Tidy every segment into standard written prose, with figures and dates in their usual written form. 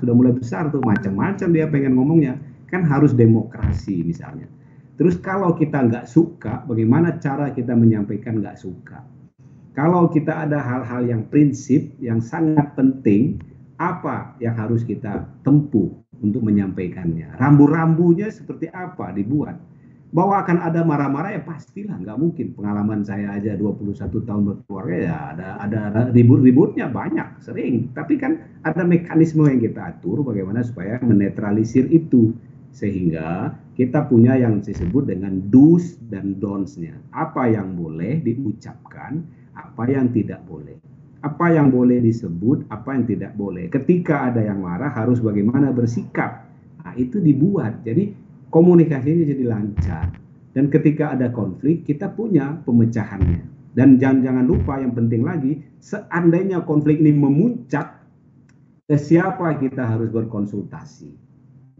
sudah mulai besar tuh, macam-macam dia pengen ngomongnya. Kan harus demokrasi misalnya. Terus kalau kita nggak suka, bagaimana cara kita menyampaikan nggak suka? Kalau kita ada hal-hal yang prinsip, yang sangat penting, apa yang harus kita tempuh untuk menyampaikannya? Rambu-rambunya seperti apa dibuat? Bahwa akan ada marah-marah ya pastilah, nggak mungkin. Pengalaman saya aja 21 tahun berkeluarga ya ada ribut-ributnya banyak, sering. Tapi kan ada mekanisme yang kita atur bagaimana supaya menetralisir itu. Sehingga kita punya yang disebut dengan do's dan don'ts-nya. Apa yang boleh diucapkan, apa yang tidak boleh. Apa yang boleh disebut, apa yang tidak boleh. Ketika ada yang marah harus bagaimana bersikap. Nah, itu dibuat. Jadi komunikasinya jadi lancar. Dan ketika ada konflik, kita punya pemecahannya. Dan jangan lupa yang penting lagi, seandainya konflik ini memuncak, ke siapa kita harus berkonsultasi.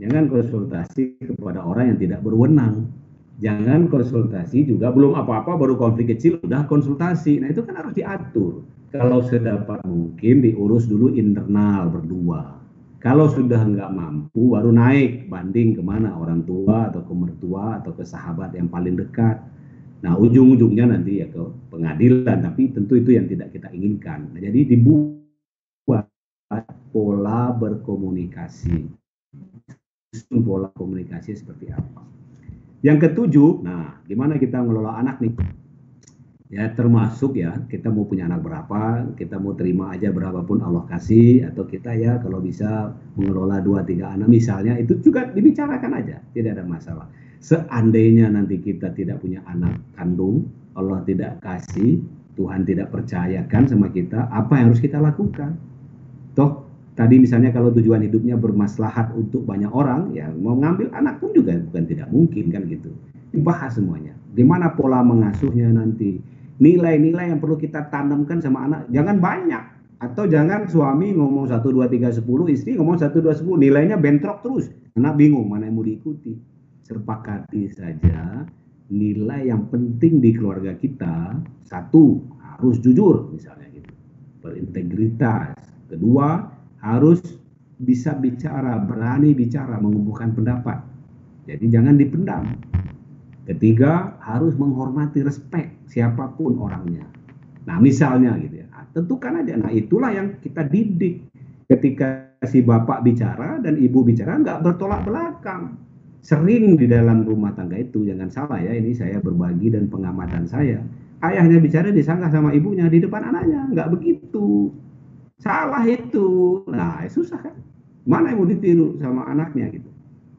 Jangan konsultasi kepada orang yang tidak berwenang. Jangan konsultasi juga belum apa-apa baru konflik kecil udah konsultasi. Nah itu kan harus diatur. Kalau sedapat mungkin diurus dulu internal berdua. Kalau sudah nggak mampu baru naik banding kemana, orang tua atau ke mertua atau ke sahabat yang paling dekat. Nah ujung-ujungnya nanti ya ke pengadilan. Tapi tentu itu yang tidak kita inginkan. Nah, jadi dibuat pola berkomunikasi. Pola komunikasi seperti apa. Yang ketujuh, nah gimana kita mengelola anak nih? Ya termasuk ya kita mau punya anak berapa, kita mau terima aja berapapun Allah kasih, atau kita ya kalau bisa mengelola 2-3 anak misalnya, itu juga dibicarakan aja, tidak ada masalah. Seandainya nanti kita tidak punya anak kandung, Allah tidak kasih, Tuhan tidak percayakan sama kita, apa yang harus kita lakukan? Toh tadi misalnya kalau tujuan hidupnya bermaslahat untuk banyak orang, ya mau ngambil anak pun juga bukan tidak mungkin kan gitu. Dibahas semuanya. Gimana pola mengasuhnya nanti? Nilai-nilai yang perlu kita tanamkan sama anak, jangan banyak. Atau jangan suami ngomong 1, 2, 3, 10, istri ngomong 1, 2, 10, nilainya bentrok terus. Anak bingung mana yang mau diikuti. Sepakati saja nilai yang penting di keluarga kita, 1, harus jujur misalnya gitu. Berintegritas. Kedua, harus bisa bicara, berani bicara, mengumpulkan pendapat. Jadi jangan dipendam. Ketiga, harus menghormati, respect siapapun orangnya. Nah misalnya gitu ya, tentukan aja. Nah itulah yang kita didik. Ketika si bapak bicara dan ibu bicara nggak bertolak belakang. Sering di dalam rumah tangga itu, jangan salah ya, ini saya berbagi dan pengamatan saya. Ayahnya bicara disangka sama ibunya di depan anaknya, nggak begitu. Salah itu. Nah, susah kan? Mana yang mau ditiru sama anaknya gitu.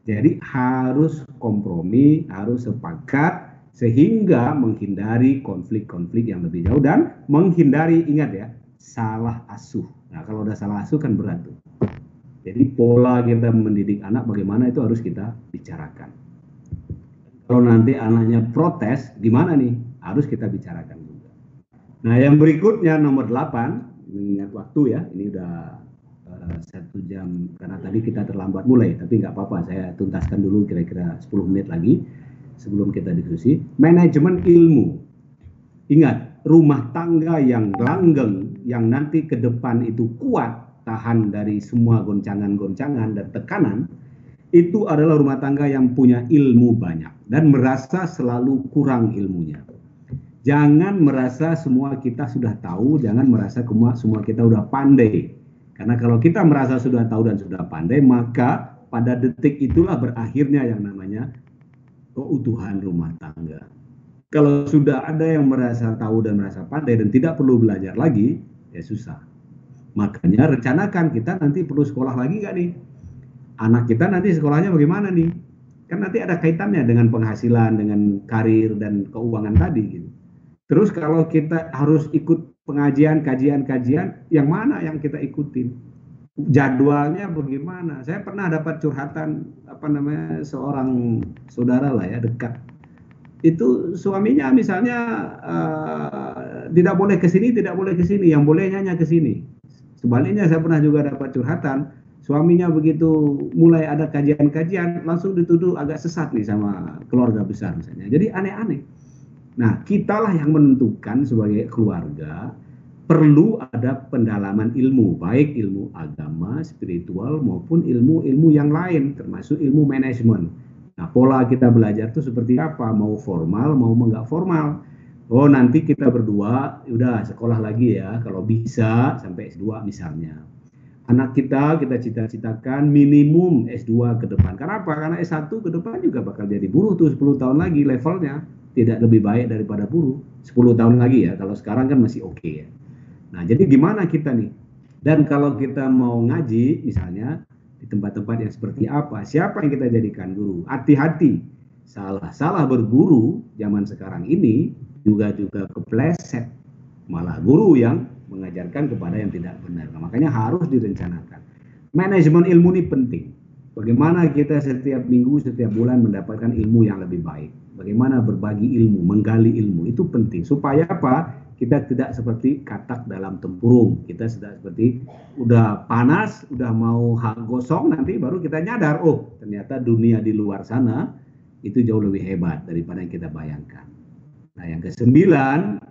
Jadi harus kompromi, harus sepakat sehingga menghindari konflik-konflik yang lebih jauh dan menghindari, ingat ya, salah asuh. Nah, kalau udah salah asuh kan berat tuh. Jadi pola kita mendidik anak bagaimana itu harus kita bicarakan. Kalau nanti anaknya protes, gimana nih? Harus kita bicarakan juga. Nah, yang berikutnya nomor 8, mengingat waktu ya, ini udah 1 jam karena tadi kita terlambat mulai, tapi nggak apa-apa, saya tuntaskan dulu kira-kira 10 menit lagi sebelum kita diskusi. Manajemen ilmu. Ingat, rumah tangga yang langgeng, yang nanti ke depan itu kuat, tahan dari semua goncangan-goncangan dan tekanan, itu adalah rumah tangga yang punya ilmu banyak dan merasa selalu kurang ilmunya. Jangan merasa semua kita sudah tahu, jangan merasa semua kita sudah pandai. Karena kalau kita merasa sudah tahu dan sudah pandai, maka pada detik itulah berakhirnya yang namanya keutuhan rumah tangga. Kalau sudah ada yang merasa tahu dan merasa pandai dan tidak perlu belajar lagi, ya susah. Makanya rencanakan kita nanti perlu sekolah lagi nggak nih? Anak kita nanti sekolahnya bagaimana nih? Kan nanti ada kaitannya dengan penghasilan, dengan karir dan keuangan tadi gitu. Terus kalau kita harus ikut pengajian, kajian, yang mana yang kita ikutin? Jadwalnya bagaimana? Saya pernah dapat curhatan seorang saudara lah ya, dekat. Itu suaminya misalnya tidak boleh ke sini, yang bolehnya hanya ke sini. Sebaliknya saya pernah juga dapat curhatan, suaminya begitu mulai ada kajian-kajian langsung dituduh agak sesat nih sama keluarga besar misalnya. Jadi aneh-aneh. Nah, kitalah yang menentukan sebagai keluarga perlu ada pendalaman ilmu, baik ilmu agama, spiritual, maupun ilmu-ilmu yang lain, termasuk ilmu manajemen. Nah, pola kita belajar itu seperti apa? Mau formal, mau enggak formal. Oh, nanti kita berdua, udah sekolah lagi ya, kalau bisa sampai S2 misalnya. Anak kita cita-citakan minimum S2 ke depan. Kenapa? Karena S1 ke depan juga bakal jadi buruh tuh 10 tahun lagi levelnya. Tidak lebih baik daripada buruh. 10 tahun lagi ya, kalau sekarang kan masih oke ya. Nah, jadi gimana kita nih? Dan kalau kita mau ngaji, misalnya di tempat-tempat yang seperti apa, siapa yang kita jadikan guru? Hati-hati, salah berguru zaman sekarang ini juga kepleset. Malah guru yang mengajarkan kepada yang tidak benar. Nah, makanya harus direncanakan. Manajemen ilmu ini penting. Bagaimana kita setiap minggu, setiap bulan mendapatkan ilmu yang lebih baik. Bagaimana berbagi ilmu, menggali ilmu, itu penting. Supaya apa? Kita tidak seperti katak dalam tempurung. Kita tidak seperti udah panas, udah mau gosong, nanti baru kita nyadar, oh ternyata dunia di luar sana itu jauh lebih hebat daripada yang kita bayangkan. Nah, yang kesembilan,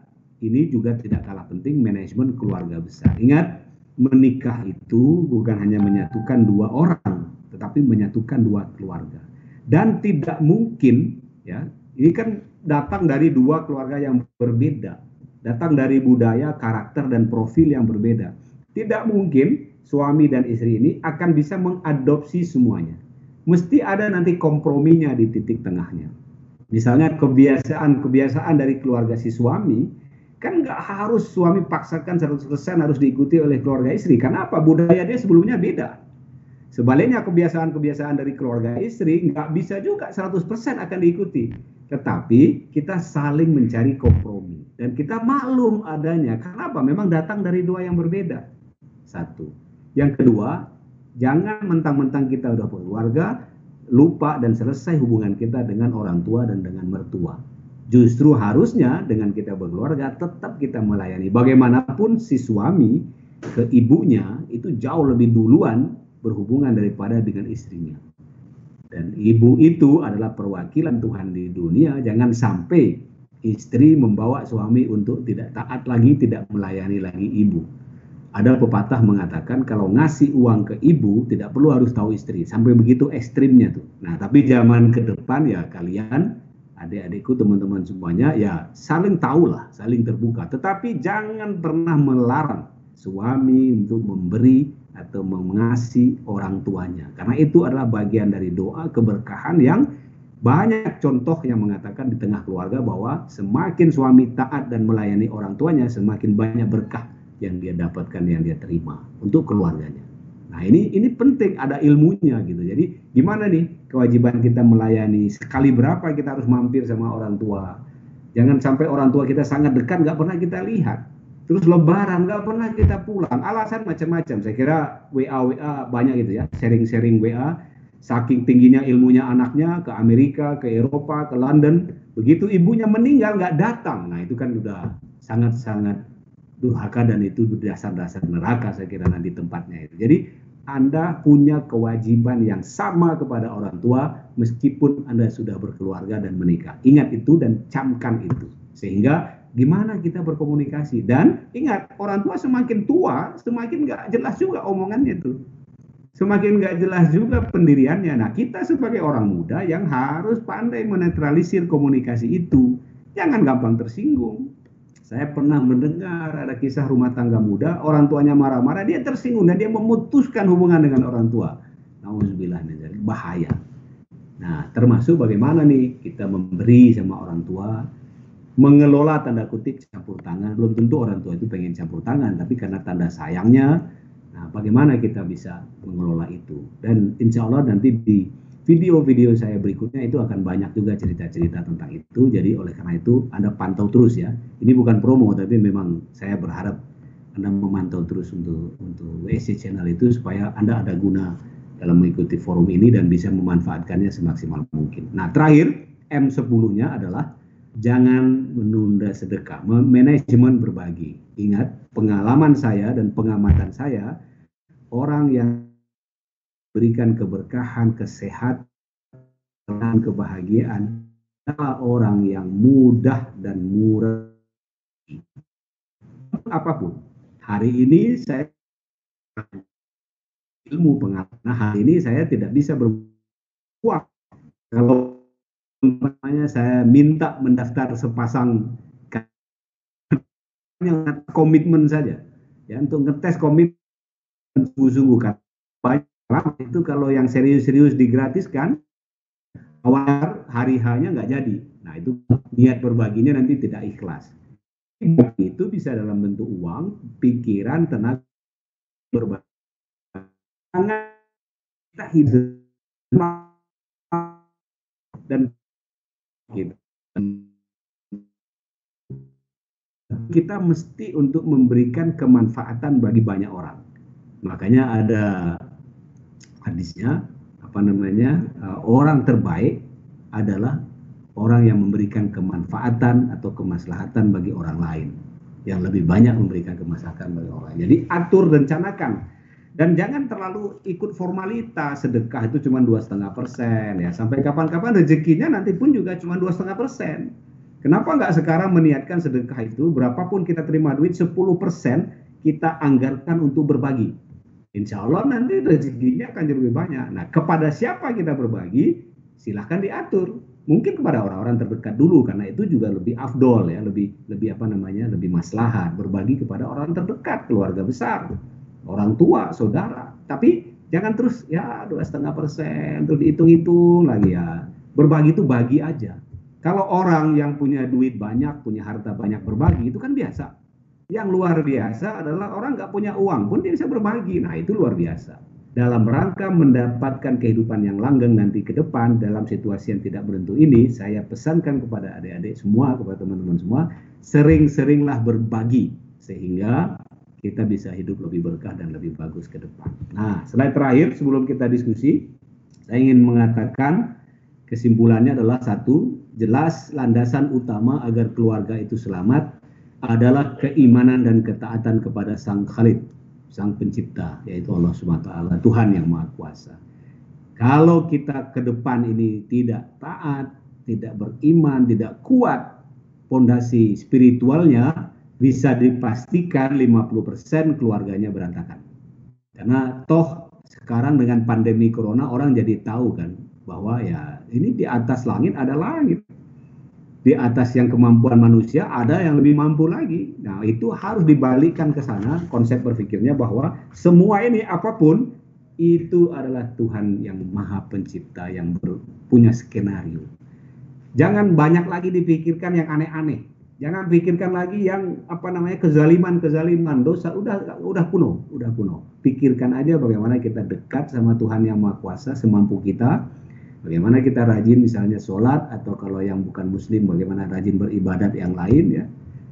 ini juga tidak kalah penting, manajemen keluarga besar. Ingat, menikah itu bukan hanya menyatukan dua orang, tetapi menyatukan dua keluarga. Dan tidak mungkin, ya, ini kan datang dari dua keluarga yang berbeda, datang dari budaya, karakter, dan profil yang berbeda. Tidak mungkin suami dan istri ini akan bisa mengadopsi semuanya. Mesti ada nanti komprominya di titik tengahnya. Misalnya kebiasaan dari keluarga si suami, kan nggak harus suami paksakan 100% harus diikuti oleh keluarga istri. Karena apa? Budaya dia sebelumnya beda. Sebaliknya kebiasaan dari keluarga istri nggak bisa juga 100% akan diikuti. Tetapi kita saling mencari kompromi. Dan kita maklum adanya. Kenapa? Memang datang dari dua yang berbeda. Satu. Yang kedua, jangan mentang-mentang kita udah berkeluarga, lupa dan selesai hubungan kita dengan orang tua dan dengan mertua. Justru harusnya dengan kita berkeluarga tetap kita melayani. Bagaimanapun si suami ke ibunya itu jauh lebih duluan berhubungan daripada dengan istrinya. Dan ibu itu adalah perwakilan Tuhan di dunia. Jangan sampai istri membawa suami untuk tidak taat lagi, tidak melayani lagi ibu. Ada pepatah mengatakan kalau ngasih uang ke ibu tidak perlu harus tahu istri. Sampai begitu ekstrimnya tuh. Nah, tapi zaman ke depan ya kalian, adik-adikku, teman-teman semuanya, ya saling tahulah, saling terbuka. Tetapi jangan pernah melarang suami untuk memberi atau mengasihi orang tuanya. Karena itu adalah bagian dari doa keberkahan yang banyak contoh yang mengatakan di tengah keluarga bahwa semakin suami taat dan melayani orang tuanya, semakin banyak berkah yang dia dapatkan, yang dia terima untuk keluarganya. Nah, ini penting, ada ilmunya gitu. Jadi gimana nih kewajiban kita melayani? Sekali berapa kita harus mampir sama orang tua? Jangan sampai orang tua kita sangat dekat nggak pernah kita lihat. Terus lebaran nggak pernah kita pulang. Alasan macam-macam. Saya kira WA banyak gitu ya, sharing-sharing WA. Saking tingginya ilmunya anaknya ke Amerika, ke Eropa, ke London. Begitu ibunya meninggal nggak datang. Nah, itu kan udah sangat-sangat durhaka dan itu dasar-dasar neraka saya kira nanti tempatnya itu. Jadi Anda punya kewajiban yang sama kepada orang tua meskipun Anda sudah berkeluarga dan menikah. Ingat itu dan camkan itu. Sehingga gimana kita berkomunikasi. Dan ingat, orang tua semakin tua semakin nggak jelas juga omongannya itu. Semakin nggak jelas juga pendiriannya. Nah, kita sebagai orang muda yang harus pandai menetralisir komunikasi itu. Jangan gampang tersinggung. Saya pernah mendengar ada kisah rumah tangga muda, orang tuanya marah-marah, dia tersinggung dan dia memutuskan hubungan dengan orang tua. Nauzubillah, bahaya. Nah, termasuk bagaimana nih kita memberi sama orang tua, mengelola tanda kutip campur tangan. Belum tentu orang tua itu pengen campur tangan, tapi karena tanda sayangnya, nah bagaimana kita bisa mengelola itu. Dan insya Allah nanti di video-video saya berikutnya itu akan banyak juga cerita-cerita tentang itu. Jadi oleh karena itu Anda pantau terus ya. Ini bukan promo, tapi memang saya berharap Anda memantau terus untuk WSC Channel itu supaya Anda ada guna dalam mengikuti forum ini dan bisa memanfaatkannya semaksimal mungkin. Nah, terakhir M10-nya adalah jangan menunda sedekah, manajemen berbagi. Ingat, pengalaman saya dan pengamatan saya, orang yang berikan keberkahan, kesehatan, kebahagiaan adalah orang yang mudah dan murah. apapun. Hari ini saya ilmu pengalaman. Nah, hari ini saya tidak bisa berbuat. Kalau umpamanya saya minta mendaftar sepasang yang komitmen saja, ya untuk ngetes komitmen sungguh-sungguh kan. Banyak itu kalau yang serius-serius digratiskan, awal hari hanya nggak jadi. Nah itu niat berbaginya nanti tidak ikhlas. Itu bisa dalam bentuk uang, pikiran, tenaga, berbagi. Kita hidup dan gitu. Kita mesti untuk memberikan kemanfaatan bagi banyak orang. Makanya ada hadisnya, orang terbaik adalah orang yang memberikan kemanfaatan atau kemaslahatan bagi orang lain, yang lebih banyak memberikan kemaslahatan bagi orang lain. Jadi atur, rencanakan, dan jangan terlalu ikut formalitas. Sedekah itu cuma 2,5%, ya sampai kapan-kapan rezekinya nanti pun juga cuma 2,5%. Kenapa nggak sekarang meniatkan sedekah itu, berapapun kita terima duit, 10% kita anggarkan untuk berbagi. Insya Allah nanti rezekinya akan jadi lebih banyak. Nah, kepada siapa kita berbagi, silahkan diatur. Mungkin kepada orang-orang terdekat dulu, karena itu juga lebih afdol, ya, lebih lebih maslahat. Berbagi kepada orang terdekat, keluarga besar, orang tua, saudara. Tapi jangan terus ya 2,5%, terus dihitung-hitung lagi ya. Berbagi itu bagi aja. Kalau orang yang punya duit banyak, punya harta banyak berbagi, itu kan biasa. Yang luar biasa adalah orang nggak punya uang pun dia bisa berbagi. Nah itu luar biasa. Dalam rangka mendapatkan kehidupan yang langgeng nanti ke depan dalam situasi yang tidak menentu ini, saya pesankan kepada adik-adik semua, kepada teman-teman semua, sering-seringlah berbagi sehingga kita bisa hidup lebih berkah dan lebih bagus ke depan. Nah, slide terakhir sebelum kita diskusi, saya ingin mengatakan kesimpulannya adalah satu, jelas landasan utama agar keluarga itu selamat adalah keimanan dan ketaatan kepada Sang Khalid, Sang Pencipta, yaitu Allah SWT, Tuhan yang Maha Kuasa. Kalau kita ke depan ini tidak taat, tidak beriman, tidak kuat fondasi spiritualnya, bisa dipastikan 50% keluarganya berantakan. Karena toh sekarang dengan pandemi corona orang jadi tahu kan bahwa ya ini di atas langit ada langit. Di atas yang kemampuan manusia ada yang lebih mampu lagi. Nah itu harus dibalikkan ke sana konsep berpikirnya bahwa semua ini apapun itu adalah Tuhan yang Maha Pencipta yang punya skenario. Jangan banyak lagi dipikirkan yang aneh-aneh. Jangan pikirkan lagi yang kezaliman, dosa udah kuno. Pikirkan aja bagaimana kita dekat sama Tuhan yang Maha Kuasa semampu kita. Bagaimana kita rajin misalnya sholat, atau kalau yang bukan muslim bagaimana rajin beribadat yang lain ya.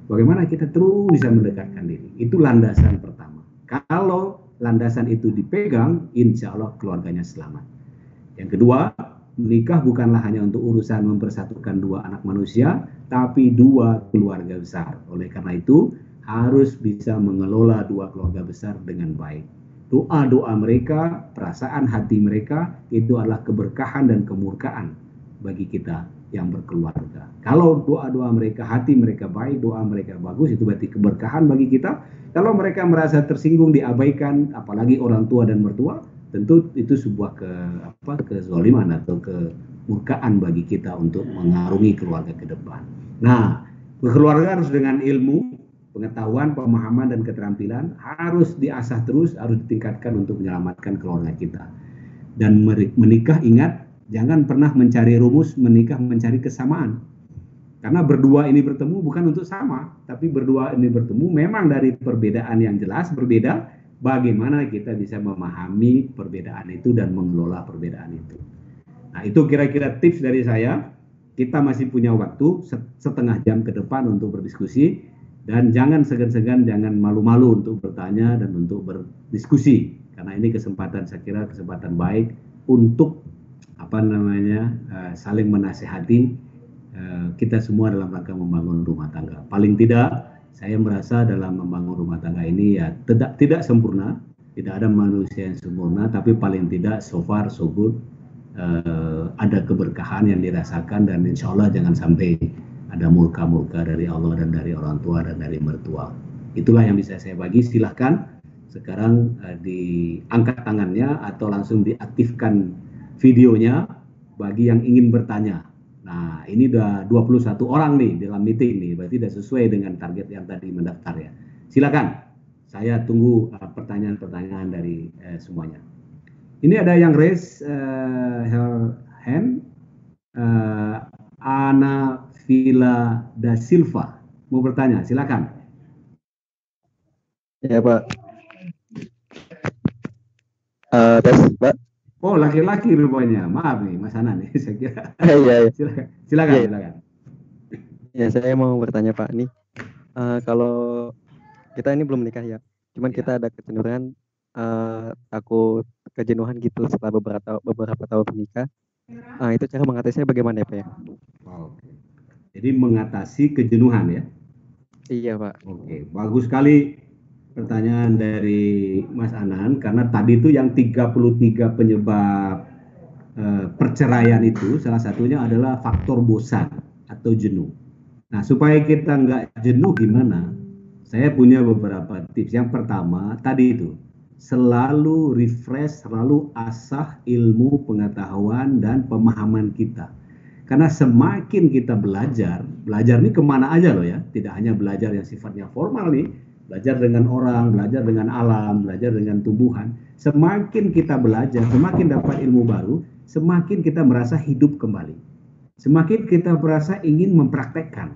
Bagaimana kita terus bisa mendekatkan diri. Itu landasan pertama. Kalau landasan itu dipegang, insya Allah keluarganya selamat. Yang kedua, menikah bukanlah hanya untuk urusan mempersatukan dua anak manusia, tapi dua keluarga besar. Oleh karena itu, harus bisa mengelola dua keluarga besar dengan baik. Doa-doa mereka, perasaan hati mereka, itu adalah keberkahan dan kemurkaan bagi kita yang berkeluarga. Kalau doa-doa mereka, hati mereka baik, doa mereka bagus, itu berarti keberkahan bagi kita. Kalau mereka merasa tersinggung, diabaikan, apalagi orang tua dan mertua, tentu itu sebuah kezaliman atau kemurkaan bagi kita untuk mengarungi keluarga ke depan. Nah, keluarga harus dengan ilmu, pengetahuan, pemahaman, dan keterampilan harus diasah terus, harus ditingkatkan untuk menyelamatkan keluarga kita. Dan menikah, ingat, jangan pernah mencari rumus menikah mencari kesamaan. Karena berdua ini bertemu bukan untuk sama, tapi berdua ini bertemu memang dari perbedaan yang jelas berbeda, bagaimana kita bisa memahami perbedaan itu dan mengelola perbedaan itu. Nah, itu kira-kira tips dari saya. Kita masih punya waktu setengah jam ke depan untuk berdiskusi. Dan jangan segan-segan, jangan malu-malu untuk bertanya dan untuk berdiskusi. Karena ini kesempatan, saya kira kesempatan baik untuk saling menasehati kita semua dalam rangka membangun rumah tangga. Paling tidak, saya merasa dalam membangun rumah tangga ini ya tidak sempurna. Tidak ada manusia yang sempurna, tapi paling tidak so far so good. Ada keberkahan yang dirasakan, dan insya Allah jangan sampai ada murka-murka dari Allah dan dari orang tua dan dari mertua. Itulah yang bisa saya bagi. Silahkan sekarang diangkat tangannya atau langsung diaktifkan videonya bagi yang ingin bertanya. Nah, ini udah 21 orang nih dalam meeting nih, berarti udah sesuai dengan target yang tadi mendaftar ya. Silakan, saya tunggu pertanyaan-pertanyaan dari semuanya. Ini ada yang raise hand, Ana Villa da Silva mau bertanya, silakan. Ya Pak. Tes Pak. Oh, laki-laki rupanya. Maaf nih, Mas Anan nih, saya kira. Iya. Silakan. Ya. Silakan. Ya, saya mau bertanya Pak nih. Kalau kita ini belum menikah ya, cuman kita ada kecenderungan takut kejenuhan gitu setelah beberapa tahun menikah. Itu cara mengatasinya bagaimana ya Pak ya? Oke. Jadi mengatasi kejenuhan ya? Iya Pak. Oke, bagus sekali pertanyaan dari Mas Anan, karena tadi itu yang 33 penyebab perceraian itu salah satunya adalah faktor bosan atau jenuh. Nah, supaya kita nggak jenuh gimana? Saya punya beberapa tips. Yang pertama, tadi itu, selalu refresh, selalu asah ilmu, pengetahuan, dan pemahaman kita. Karena semakin kita belajar ini kemana aja loh ya, tidak hanya belajar yang sifatnya formal nih, belajar dengan orang, belajar dengan alam, belajar dengan tumbuhan. Semakin kita belajar, semakin dapat ilmu baru, semakin kita merasa hidup kembali. Semakin kita merasa ingin mempraktekkan.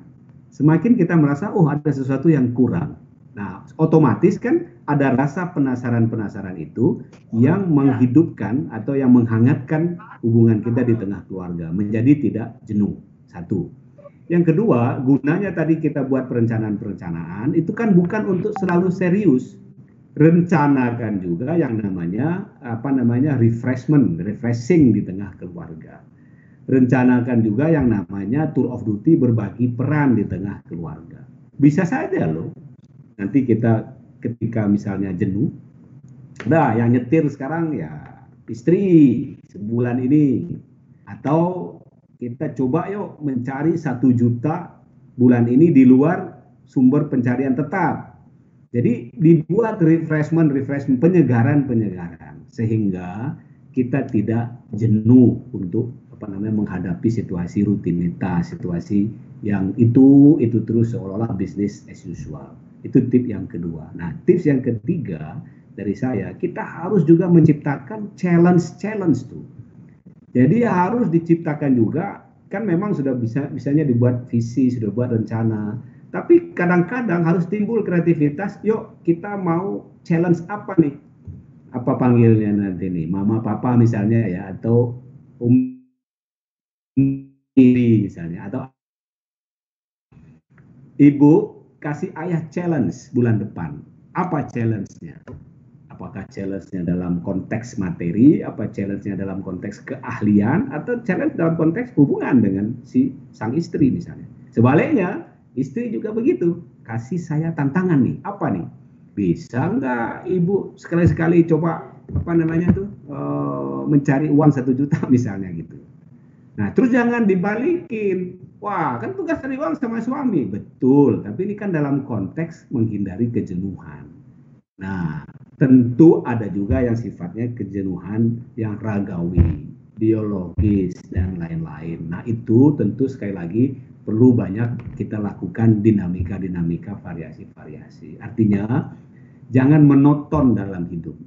Semakin kita merasa, oh ada sesuatu yang kurang. Nah, otomatis kan ada rasa penasaran-penasaran itu yang menghidupkan atau yang menghangatkan hubungan kita di tengah keluarga, menjadi tidak jenuh. Satu. Yang kedua, gunanya tadi kita buat perencanaan-perencanaan, itu kan bukan untuk selalu serius. Rencanakan juga yang namanya refreshing di tengah keluarga. Rencanakan juga yang namanya tour of duty, berbagi peran di tengah keluarga. Bisa saja loh, nanti kita ketika misalnya jenuh, nah yang nyetir sekarang ya istri sebulan ini, atau kita coba yuk mencari 1 juta bulan ini di luar sumber pencarian tetap. Jadi dibuat refreshment, penyegaran sehingga kita tidak jenuh untuk menghadapi situasi rutinitas, situasi yang itu terus seolah-olah business as usual. Itu tip yang kedua. Nah, tips yang ketiga dari saya, kita harus juga menciptakan challenge tuh. Jadi harus diciptakan juga, kan memang sudah bisanya dibuat visi, sudah buat rencana. Tapi kadang-kadang harus timbul kreativitas, yuk kita mau challenge apa nih? Apa panggilnya nanti nih? Mama, papa misalnya ya, atau ini misalnya, atau ibu kasih ayah challenge bulan depan. Apa challenge-nya? Apakah challenge-nya dalam konteks materi, apa challenge-nya dalam konteks keahlian, atau challenge dalam konteks hubungan dengan si sang istri misalnya. Sebaliknya, istri juga begitu, kasih saya tantangan nih, apa nih? Bisa nggak ibu sekali-sekali coba mencari uang 1 juta misalnya gitu. Nah, terus jangan dibalikin. Wah, kan tugas cari uang sama suami. Betul, tapi ini kan dalam konteks menghindari kejenuhan. Nah, tentu ada juga yang sifatnya kejenuhan yang ragawi, biologis, dan lain-lain. Nah, itu tentu sekali lagi perlu banyak kita lakukan dinamika-dinamika, variasi-variasi. Artinya, jangan monoton dalam hidup.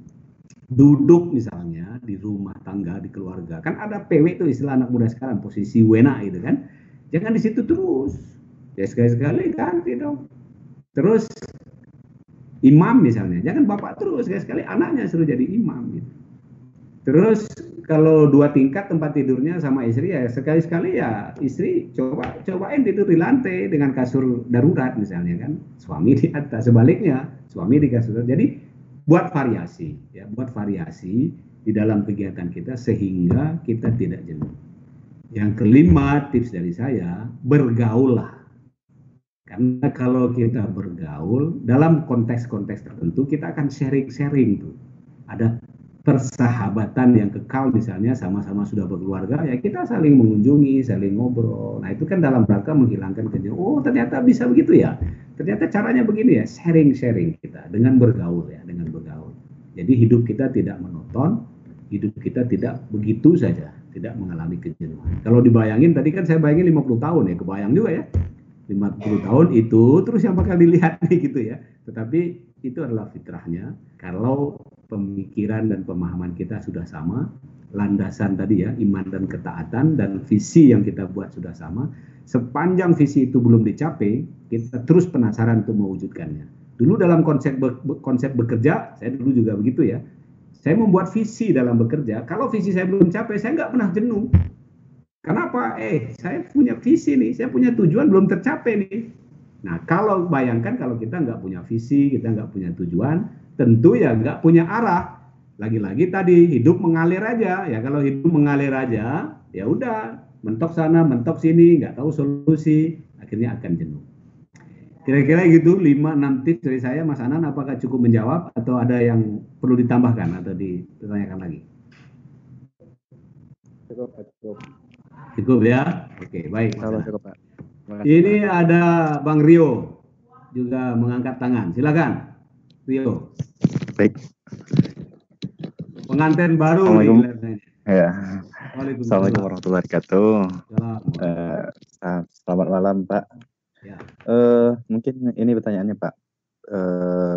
Duduk misalnya di rumah tangga, di keluarga. Kan ada PW itu istilah anak muda sekarang, posisi wena itu kan. Jangan di situ terus. Ya sekali-sekali ganti dong. Terus imam misalnya, jangan bapak terus, sekali-sekali anaknya suruh jadi imam gitu. Terus kalau 2 tingkat tempat tidurnya sama istri, ya sekali-sekali ya istri cobain tidur di lantai dengan kasur darurat misalnya kan, suami di atas, sebaliknya suami di kasur. Jadi buat variasi di dalam kegiatan kita sehingga kita tidak jenuh. Yang kelima, tips dari saya, bergaullah. Karena kalau kita bergaul dalam konteks-konteks tertentu, kita akan sharing tuh. Ada persahabatan yang kekal, misalnya sama-sama sudah berkeluarga, ya kita saling mengunjungi, saling ngobrol. Nah, itu kan dalam rangka menghilangkan kejenuhan. Oh, ternyata bisa begitu ya. Ternyata caranya begini ya, sharing-sharing kita dengan bergaul ya, dengan bergaul. Jadi hidup kita tidak monoton, hidup kita tidak begitu saja, tidak mengalami kejenuhan. Kalau dibayangin, tadi kan saya bayangin 50 tahun ya, kebayang juga ya. 50 tahun itu, terus yang bakal dilihat nih gitu ya. Tetapi itu adalah fitrahnya, kalau pemikiran dan pemahaman kita sudah sama, landasan tadi ya, iman dan ketaatan, dan visi yang kita buat sudah sama, sepanjang visi itu belum dicapai, kita terus penasaran untuk mewujudkannya. Dulu dalam konsep bekerja, saya dulu juga begitu ya. Saya membuat visi dalam bekerja. Kalau visi saya belum capai, saya nggak pernah jenuh. Kenapa? Saya punya visi nih, saya punya tujuan belum tercapai nih. Nah, kalau bayangkan kalau kita nggak punya visi, kita nggak punya tujuan, tentu ya nggak punya arah. Lagi-lagi tadi hidup mengalir aja. Ya kalau hidup mengalir aja, ya udah mentok sana, mentok sini, nggak tahu solusi, akhirnya akan jenuh. Kira-kira gitu 5-6 tips dari saya, Mas Anan, apakah cukup menjawab atau ada yang perlu ditambahkan atau ditanyakan lagi? Cukup. Cukup ya? Oke, baik. Cukup, Pak. Ini ada Bang Rio juga mengangkat tangan. Silakan, Rio. Baik. Pengantin baru. Assalamualaikum. Ya. Assalamualaikum warahmatullahi wabarakatuh. Selamat malam, Pak. Ya. Mungkin ini pertanyaannya, Pak.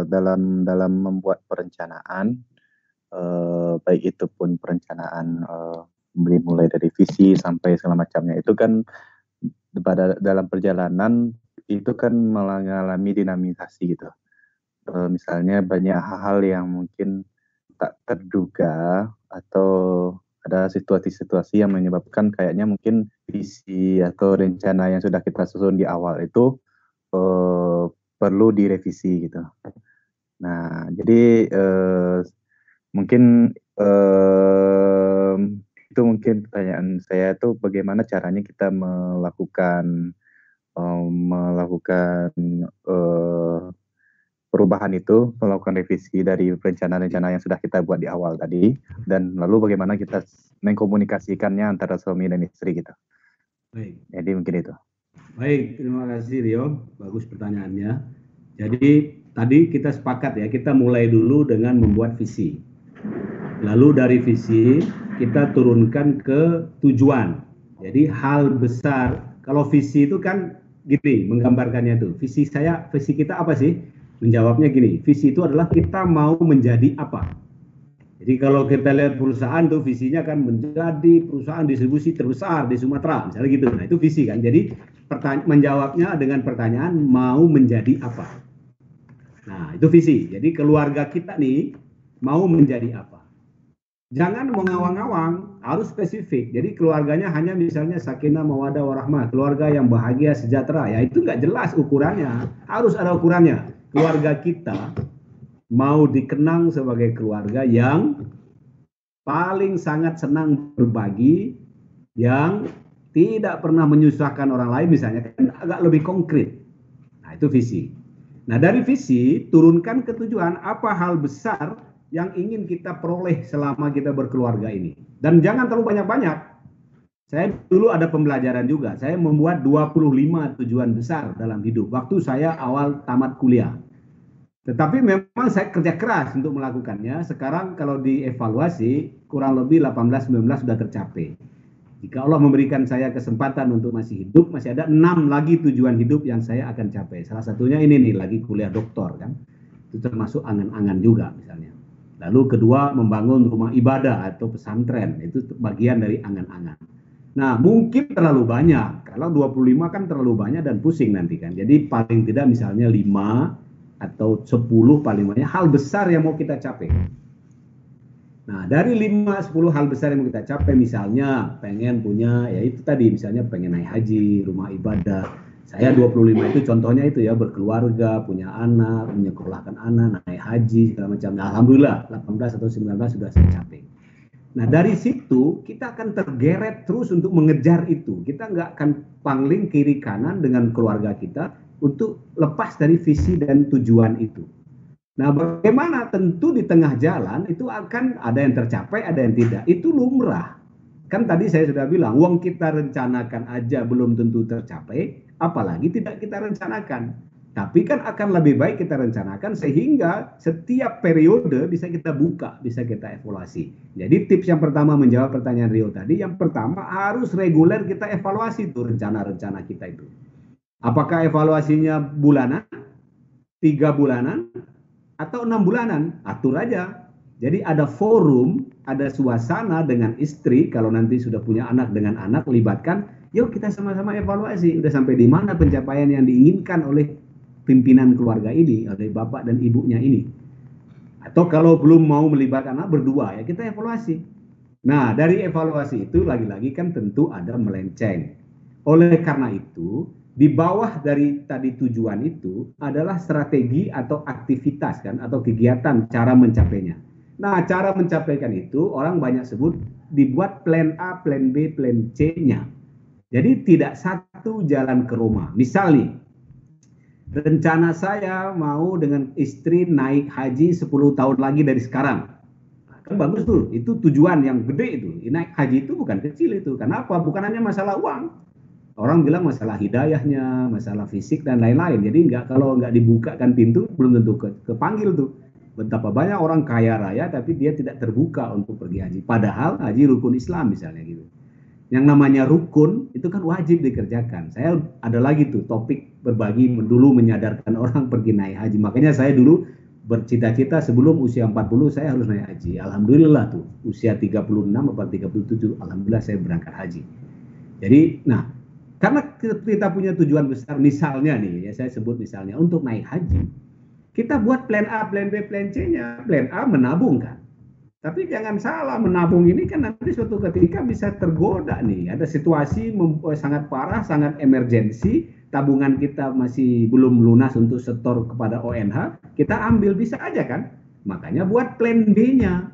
Dalam membuat perencanaan, baik itu pun perencanaan mulai dari visi sampai segala macamnya, itu kan dalam perjalanan itu kan mengalami dinamisasi gitu. Misalnya banyak hal-hal yang mungkin tak terduga atau ada situasi-situasi yang menyebabkan kayaknya mungkin visi atau rencana yang sudah kita susun di awal itu perlu direvisi gitu. Nah, jadi mungkin itu mungkin pertanyaan saya itu bagaimana caranya kita melakukan perubahan itu, melakukan revisi dari rencana-rencana yang sudah kita buat di awal tadi, dan lalu bagaimana kita mengkomunikasikannya antara suami dan istri gitu. Baik. Jadi mungkin itu. Baik, terima kasih Rio, bagus pertanyaannya. Jadi tadi kita sepakat ya, kita mulai dulu dengan membuat visi. Lalu dari visi kita turunkan ke tujuan. Jadi hal besar, kalau visi itu kan gini menggambarkannya tuh. Visi kita apa sih? Menjawabnya gini, visi itu adalah kita mau menjadi apa. Jadi kalau kita lihat perusahaan tuh visinya kan menjadi perusahaan distribusi terbesar di Sumatera, misalnya gitu. Nah itu visi kan. Jadi menjawabnya dengan pertanyaan mau menjadi apa. Nah itu visi. Jadi keluarga kita nih mau menjadi apa. Jangan mengawang-awang, harus spesifik. Jadi keluarganya hanya misalnya sakinah, mawaddah, warahmah, keluarga yang bahagia, sejahtera. Ya itu nggak jelas ukurannya. Harus ada ukurannya. Keluarga kita mau dikenang sebagai keluarga yang paling sangat senang berbagi, yang tidak pernah menyusahkan orang lain misalnya, kan agak lebih konkret. Nah itu visi. Nah dari visi turunkan ke tujuan, apa hal besar yang ingin kita peroleh selama kita berkeluarga ini. Dan jangan terlalu banyak-banyak. Saya dulu ada pembelajaran juga. Saya membuat 25 tujuan besar dalam hidup. Waktu saya awal tamat kuliah. Tetapi memang saya kerja keras untuk melakukannya. Sekarang kalau dievaluasi, kurang lebih 18-19 sudah tercapai. Jika Allah memberikan saya kesempatan untuk masih hidup, masih ada 6 lagi tujuan hidup yang saya akan capai. Salah satunya ini nih, lagi kuliah doktor kan. Itu termasuk angan-angan juga misalnya. Lalu kedua, membangun rumah ibadah atau pesantren. Itu bagian dari angan-angan. Nah, mungkin terlalu banyak. Kalau 25 kan terlalu banyak dan pusing nanti kan. Jadi paling tidak misalnya 5 atau 10 paling banyak hal besar yang mau kita capai. Nah, dari 5-10 hal besar yang mau kita capai, misalnya pengen punya, ya itu tadi, misalnya pengen naik haji, rumah ibadah. Saya 25 itu contohnya itu ya, berkeluarga, punya anak, menyekolahkan anak, naik haji, segala macam. Nah, alhamdulillah 18 atau 19 sudah saya capai. Nah dari situ kita akan tergeret terus untuk mengejar itu. Kita nggak akan pangling kiri kanan dengan keluarga kita untuk lepas dari visi dan tujuan itu. Nah bagaimana? Tentu di tengah jalan itu akan ada yang tercapai, ada yang tidak. Itu lumrah. Kan tadi saya sudah bilang, uang kita rencanakan aja belum tentu tercapai, apalagi tidak kita rencanakan. Tapi kan akan lebih baik kita rencanakan sehingga setiap periode bisa kita buka, bisa kita evaluasi. Jadi tips yang pertama menjawab pertanyaan Rio tadi, yang pertama harus reguler kita evaluasi tuh rencana-rencana kita itu. Apakah evaluasinya bulanan, 3 bulanan, atau 6 bulanan? Atur aja. Jadi ada forum, ada suasana dengan istri, kalau nanti sudah punya anak dengan anak, libatkan, yuk kita sama-sama evaluasi, udah sampai di mana pencapaian yang diinginkan oleh pimpinan keluarga ini, oleh bapak dan ibunya ini. Atau kalau belum mau melibatkan anak berdua, ya kita evaluasi. Nah, dari evaluasi itu lagi-lagi kan tentu ada melenceng. Oleh karena itu, di bawah dari tadi tujuan itu adalah strategi atau aktivitas kan, atau kegiatan cara mencapainya. Nah, cara mencapaikan itu orang banyak sebut dibuat plan A, plan B, plan C-nya. Jadi tidak satu jalan ke Roma. Misal nih, rencana saya mau dengan istri naik haji 10 tahun lagi dari sekarang. Nah, kan bagus tuh, itu tujuan yang gede itu. Naik haji itu bukan kecil itu. Kenapa? Bukan hanya masalah uang. Orang bilang masalah hidayahnya, masalah fisik dan lain-lain. Jadi kalau nggak dibukakan pintu, belum tentu kepanggil tuh. Betapa banyak orang kaya raya tapi dia tidak terbuka untuk pergi haji. Padahal haji rukun Islam misalnya gitu. Yang namanya rukun itu kan wajib dikerjakan. Saya ada lagi tuh topik berbagi dulu menyadarkan orang pergi naik haji. Makanya saya dulu bercita-cita sebelum usia 40 saya harus naik haji. Alhamdulillah tuh usia 36 atau 37 alhamdulillah saya berangkat haji. Jadi nah karena kita punya tujuan besar misalnya nih ya saya sebut misalnya untuk naik haji. Kita buat plan A, plan B, plan C-nya. Plan A menabung kan. Tapi jangan salah, menabung ini kan nanti suatu ketika bisa tergoda nih. Ada situasi sangat parah, sangat emergensi, tabungan kita masih belum lunas untuk setor kepada ONH, kita ambil bisa aja kan. Makanya buat plan B-nya.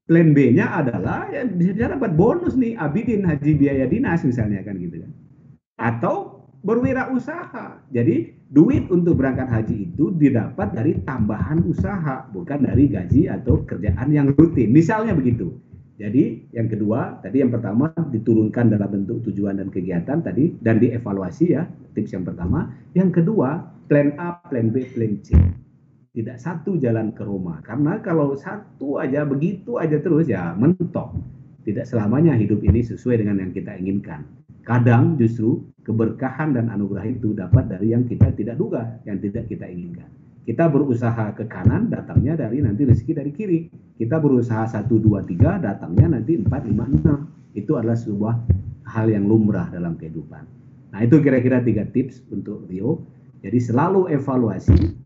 Plan B-nya adalah ya bisa dapat bonus nih, Abidin haji biaya dinas misalnya kan gitu kan. Atau berwirausaha. Jadi duit untuk berangkat haji itu didapat dari tambahan usaha, bukan dari gaji atau kerjaan yang rutin. Misalnya begitu. Jadi yang kedua, tadi yang pertama diturunkan dalam bentuk tujuan dan kegiatan tadi dan dievaluasi ya, tips yang pertama. Yang kedua, plan A, plan B, plan C. Tidak satu jalan ke Roma. Karena kalau satu aja begitu aja terus ya mentok. Tidak selamanya hidup ini sesuai dengan yang kita inginkan. Kadang justru keberkahan dan anugerah itu dapat dari yang kita tidak duga, yang tidak kita inginkan. Kita berusaha ke kanan, datangnya dari nanti rezeki dari kiri. Kita berusaha 1, 2, 3, datangnya nanti 4, 5, 6. Itu adalah sebuah hal yang lumrah dalam kehidupan. Nah itu kira-kira 3 tips untuk Rio. Jadi selalu evaluasi,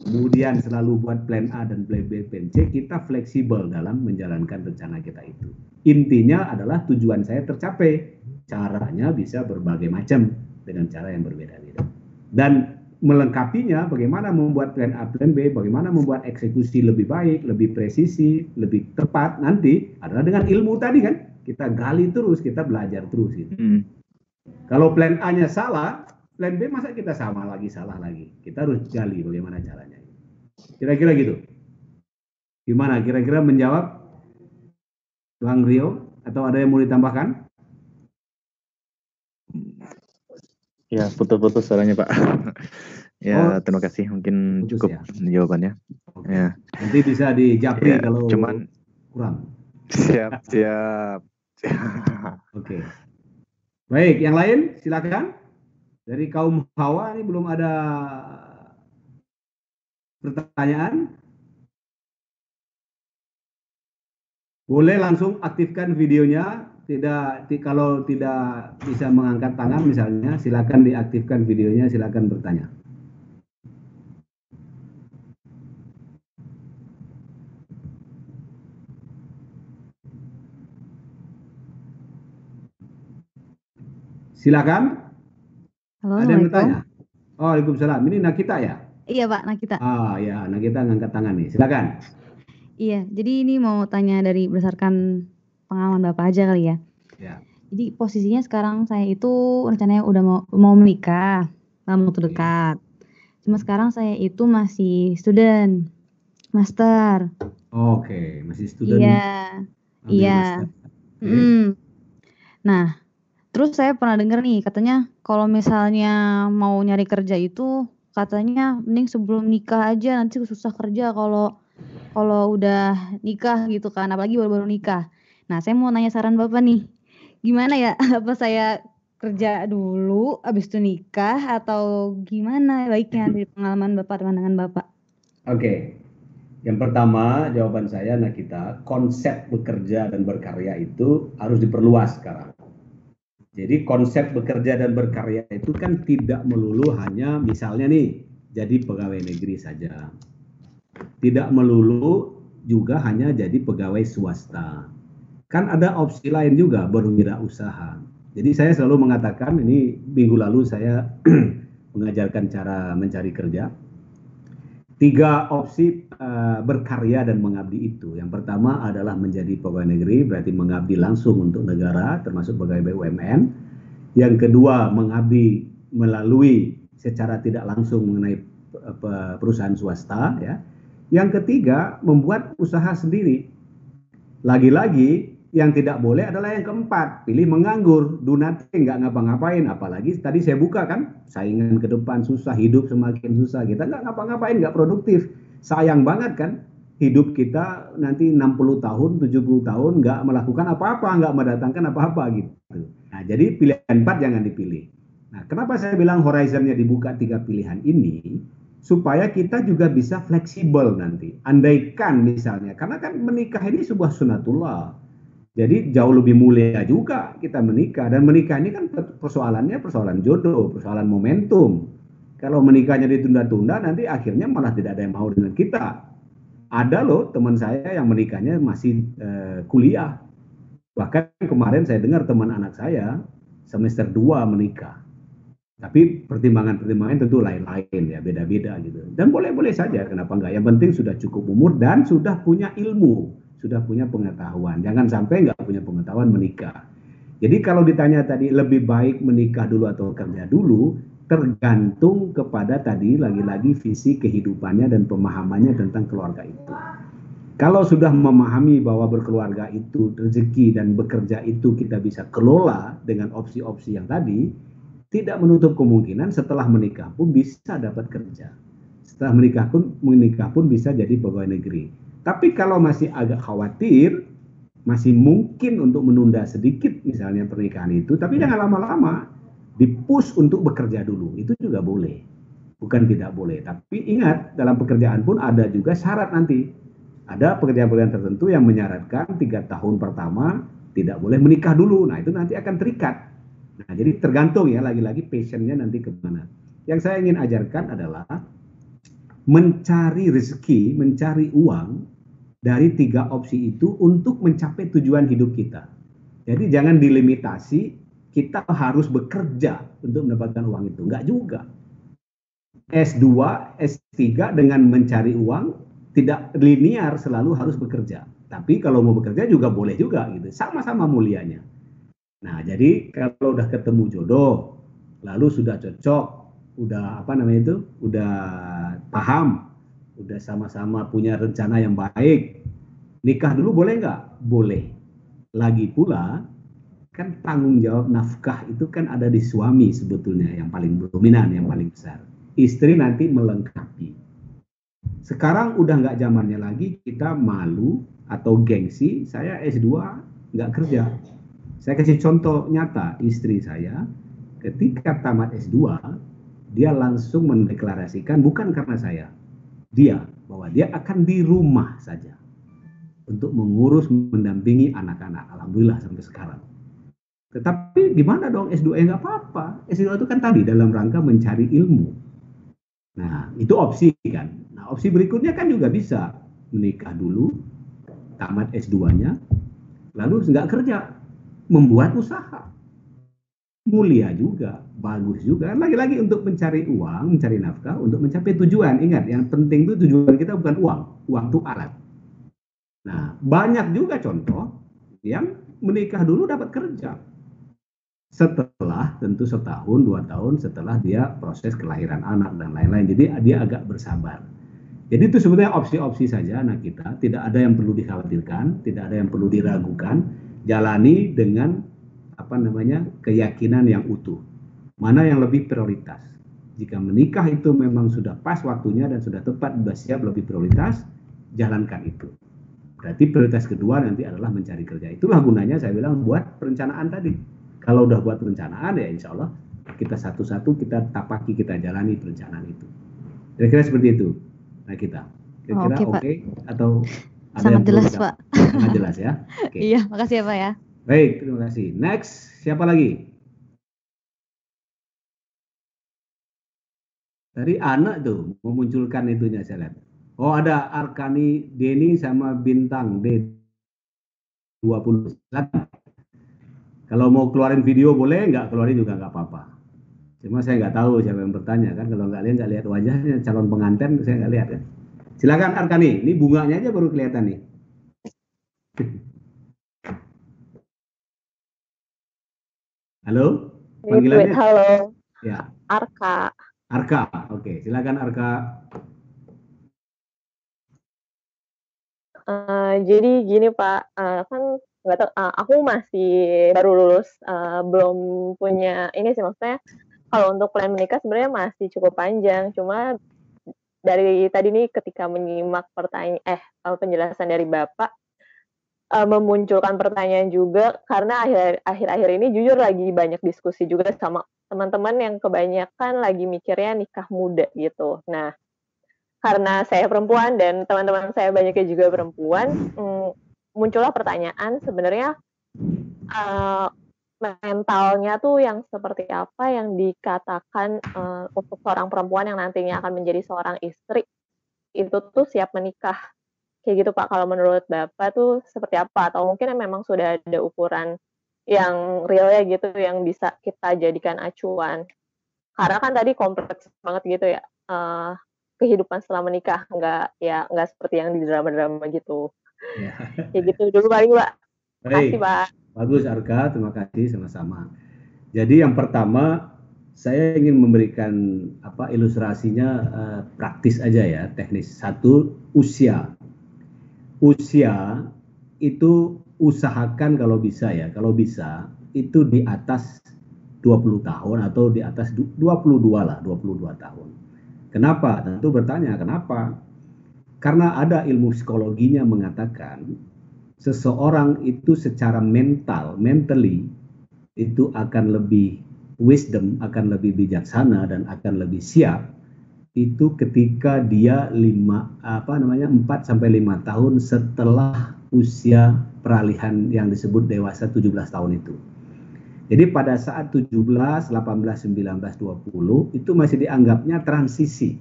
kemudian selalu buat plan A dan plan B, plan C, kita fleksibel dalam menjalankan rencana kita itu. Intinya adalah tujuan saya tercapai. Caranya bisa berbagai macam dengan cara yang berbeda-beda. Dan melengkapinya bagaimana membuat plan A, plan B, bagaimana membuat eksekusi lebih baik, lebih presisi, lebih tepat nanti adalah dengan ilmu tadi kan. Kita gali terus, kita belajar terus gitu. Kalau plan A-nya salah, plan B masa kita salah lagi. Kita harus gali bagaimana caranya. Kira-kira gitu. Gimana? Kira-kira menjawab Bang Rio atau ada yang mau ditambahkan? Ya, putus-putus suaranya Pak. Ya, terima kasih. Mungkin putus, cukup ya jawabannya. Okay. Ya. Nanti bisa dijapri ya, kalau cuman kurang. Siap. Oke. Baik, yang lain silakan. Dari kaum Hawa ini belum ada pertanyaan. Boleh langsung aktifkan videonya. Kalau tidak bisa mengangkat tangan misalnya, silakan diaktifkan videonya, silakan bertanya. Silakan. Halo, ada yang bertanya? Oh, Waalaikumsalam. Ini Nakita ya? Iya Pak, Nakita. Ah ya, Nakita ngangkat tangan nih. Silakan. Iya, jadi ini mau tanya dari berdasarkan pengalaman Bapak aja kali ya. Ya. Jadi posisinya sekarang saya itu rencananya udah mau menikah dalam waktu dekat. Cuma sekarang saya itu masih student, master. Oke, masih student. Iya. Nah, terus saya pernah dengar nih katanya kalau misalnya mau nyari kerja itu katanya mending sebelum nikah aja, nanti susah kerja kalau udah nikah gitu kan, apalagi baru-baru nikah. Nah, saya mau nanya saran Bapak nih, gimana ya? Apa saya kerja dulu, abis itu nikah, atau gimana baiknya dari pengalaman Bapak, pandangan Bapak? Oke, yang pertama jawaban saya, nah kita konsep bekerja dan berkarya itu harus diperluas sekarang. Jadi konsep bekerja dan berkarya itu kan tidak melulu hanya misalnya nih jadi pegawai negeri saja. Tidak melulu juga hanya jadi pegawai swasta. Kan ada opsi lain juga, berwirausaha. Jadi saya selalu mengatakan, ini minggu lalu saya mengajarkan cara mencari kerja. 3 opsi berkarya dan mengabdi itu. Yang pertama adalah menjadi pegawai negeri, berarti mengabdi langsung untuk negara, termasuk pegawai BUMN. Yang kedua, mengabdi melalui secara tidak langsung mengenai perusahaan swasta. Ya. Yang ketiga, membuat usaha sendiri. Lagi-lagi, yang tidak boleh adalah yang keempat, pilih menganggur, do nothing, nggak ngapa-ngapain. Apalagi tadi saya buka kan, saingan ke depan susah, hidup semakin susah, kita nggak ngapa-ngapain, nggak produktif. Sayang banget kan, hidup kita nanti 60 tahun, 70 tahun nggak melakukan apa-apa, nggak mendatangkan apa-apa gitu. Nah, jadi pilihan 4 jangan dipilih. Nah, kenapa saya bilang horizonnya dibuka 3 pilihan ini? Supaya kita juga bisa fleksibel nanti. Andaikan misalnya, karena kan menikah ini sebuah sunatullah. Jadi jauh lebih mulia juga kita menikah. Dan menikah ini kan persoalannya persoalan jodoh, persoalan momentum. Kalau menikahnya ditunda-tunda, nanti akhirnya malah tidak ada yang mau dengan kita. Ada loh teman saya yang menikahnya masih kuliah. Bahkan kemarin saya dengar teman anak saya semester 2 menikah. Tapi pertimbangan-pertimbangan tentu lain-lain ya, beda-beda gitu. Dan boleh-boleh saja, kenapa enggak? Yang penting sudah cukup umur dan sudah punya ilmu, sudah punya pengetahuan. Jangan sampai enggak punya pengetahuan menikah. Jadi kalau ditanya tadi lebih baik menikah dulu atau kerja dulu, tergantung kepada tadi lagi-lagi visi kehidupannya dan pemahamannya tentang keluarga itu. Kalau sudah memahami bahwa berkeluarga itu rezeki dan bekerja itu kita bisa kelola dengan opsi-opsi yang tadi, tidak menutup kemungkinan setelah menikah pun bisa dapat kerja. Setelah menikah pun bisa jadi pegawai negeri. Tapi kalau masih agak khawatir, masih mungkin untuk menunda sedikit misalnya pernikahan itu, tapi jangan lama-lama, di-push untuk bekerja dulu, itu juga boleh. Bukan tidak boleh, tapi ingat dalam pekerjaan pun ada juga syarat nanti. Ada pekerjaan-pekerjaan tertentu yang menyaratkan 3 tahun pertama tidak boleh menikah dulu, nah itu nanti akan terikat. Nah, jadi tergantung ya, lagi-lagi passionnya nanti kemana. Yang saya ingin ajarkan adalah mencari rezeki, mencari uang dari 3 opsi itu untuk mencapai tujuan hidup kita. Jadi jangan dilimitasi kita harus bekerja untuk mendapatkan uang itu. Enggak juga. S2, S3 dengan mencari uang tidak linear selalu harus bekerja. Tapi kalau mau bekerja juga boleh juga gitu. Sama-sama mulianya. Nah, jadi kalau udah ketemu jodoh, lalu sudah cocok, udah udah paham, udah sama-sama punya rencana yang baik, nikah dulu boleh nggak? Boleh. Lagi pula, kan tanggung jawab nafkah itu kan ada di suami sebetulnya yang paling dominan, yang paling besar. Istri nanti melengkapi. Sekarang udah nggak zamannya lagi kita malu atau gengsi, saya S2 nggak kerja. Saya kasih contoh nyata, istri saya ketika tamat S2, dia langsung mendeklarasikan, bukan karena saya, bahwa dia akan di rumah saja untuk mengurus, mendampingi anak-anak. Alhamdulillah sampai sekarang. Tetapi gimana dong S2? Nggak apa-apa. S2 itu kan tadi dalam rangka mencari ilmu. Nah, itu opsi kan. Nah, opsi berikutnya kan juga bisa menikah dulu, tamat S2-nya, lalu nggak kerja. Membuat usaha mulia juga, bagus juga. Lagi-lagi untuk mencari uang, mencari nafkah, untuk mencapai tujuan. Ingat, yang penting itu tujuan kita bukan uang, uang itu alat. Nah, banyak juga contoh yang menikah dulu dapat kerja. Setelah tentu setahun, 2 tahun setelah dia proses kelahiran anak dan lain-lain. Jadi dia agak bersabar. Jadi itu sebenarnya opsi-opsi saja anak kita. Tidak ada yang perlu dikhawatirkan, tidak ada yang perlu diragukan. Jalani dengan keyakinan yang utuh. Mana yang lebih prioritas? Jika menikah itu memang sudah pas waktunya dan sudah tepat, sudah siap, lebih prioritas, jalankan itu. Berarti prioritas kedua nanti adalah mencari kerja. Itulah gunanya saya bilang buat perencanaan tadi. Kalau udah buat perencanaan ya insya Allah kita satu-satu kita tapaki, kita jalani perencanaan itu. Kira-kira seperti itu. Nah kita. Kira-kira oke atau ada sangat yang perlu jelas kita- Pak. Sangat jelas ya. Oke. Iya, makasih ya Pak ya. Baik, terima kasih. Next, siapa lagi? Tadi anak tuh memunculkan itunya saya lihat. Oh ada Arkani Deni sama Bintang D20. Kalau mau keluarin video boleh, nggak keluarin juga nggak apa-apa. Cuma saya nggak tahu siapa yang bertanya kan. Kalau nggak lihat wajahnya calon pengantin, saya nggak lihat kan. Silakan Arkani, ini bunganya aja baru kelihatan nih. Halo, panggilannya? Halo, Ya, Arka. Arka. Oke, silakan Arka. Jadi gini Pak, kan nggak tahu, aku masih baru lulus, belum punya ini sih, maksudnya kalau untuk plan menikah sebenarnya masih cukup panjang. Cuma dari tadi nih ketika menyimak penjelasan dari Bapak, memunculkan pertanyaan juga karena akhir-akhir ini jujur lagi banyak diskusi juga sama teman-teman yang kebanyakan lagi mikirnya nikah muda gitu. Nah, karena saya perempuan dan teman-teman saya banyaknya juga perempuan, muncullah pertanyaan sebenarnya mentalnya tuh yang seperti apa yang dikatakan untuk seorang perempuan yang nantinya akan menjadi seorang istri itu tuh siap menikah. Kayak gitu Pak, kalau menurut Bapak tuh seperti apa? Atau mungkin memang sudah ada ukuran yang realnya gitu yang bisa kita jadikan acuan? Karena kan tadi kompleks banget gitu ya, kehidupan setelah menikah, nggak seperti yang di drama-drama gitu. Ya. Kayak gitu dulu paling Mbak. Baik, Makasih Pak. bagus Arka, terima kasih sama-sama. Jadi yang pertama saya ingin memberikan ilustrasinya praktis aja ya, teknis. Satu, usia. Usia itu usahakan kalau bisa itu di atas 20 tahun atau di atas 22 lah, 22 tahun. Kenapa? Tentu bertanya kenapa? Karena ada ilmu psikologinya mengatakan seseorang itu secara mentally itu akan lebih wisdom, akan lebih bijaksana dan akan lebih siap itu ketika dia 4 sampai 5 tahun setelah usia peralihan yang disebut dewasa 17 tahun itu. Jadi pada saat 17, 18, 19, 20 itu masih dianggapnya transisi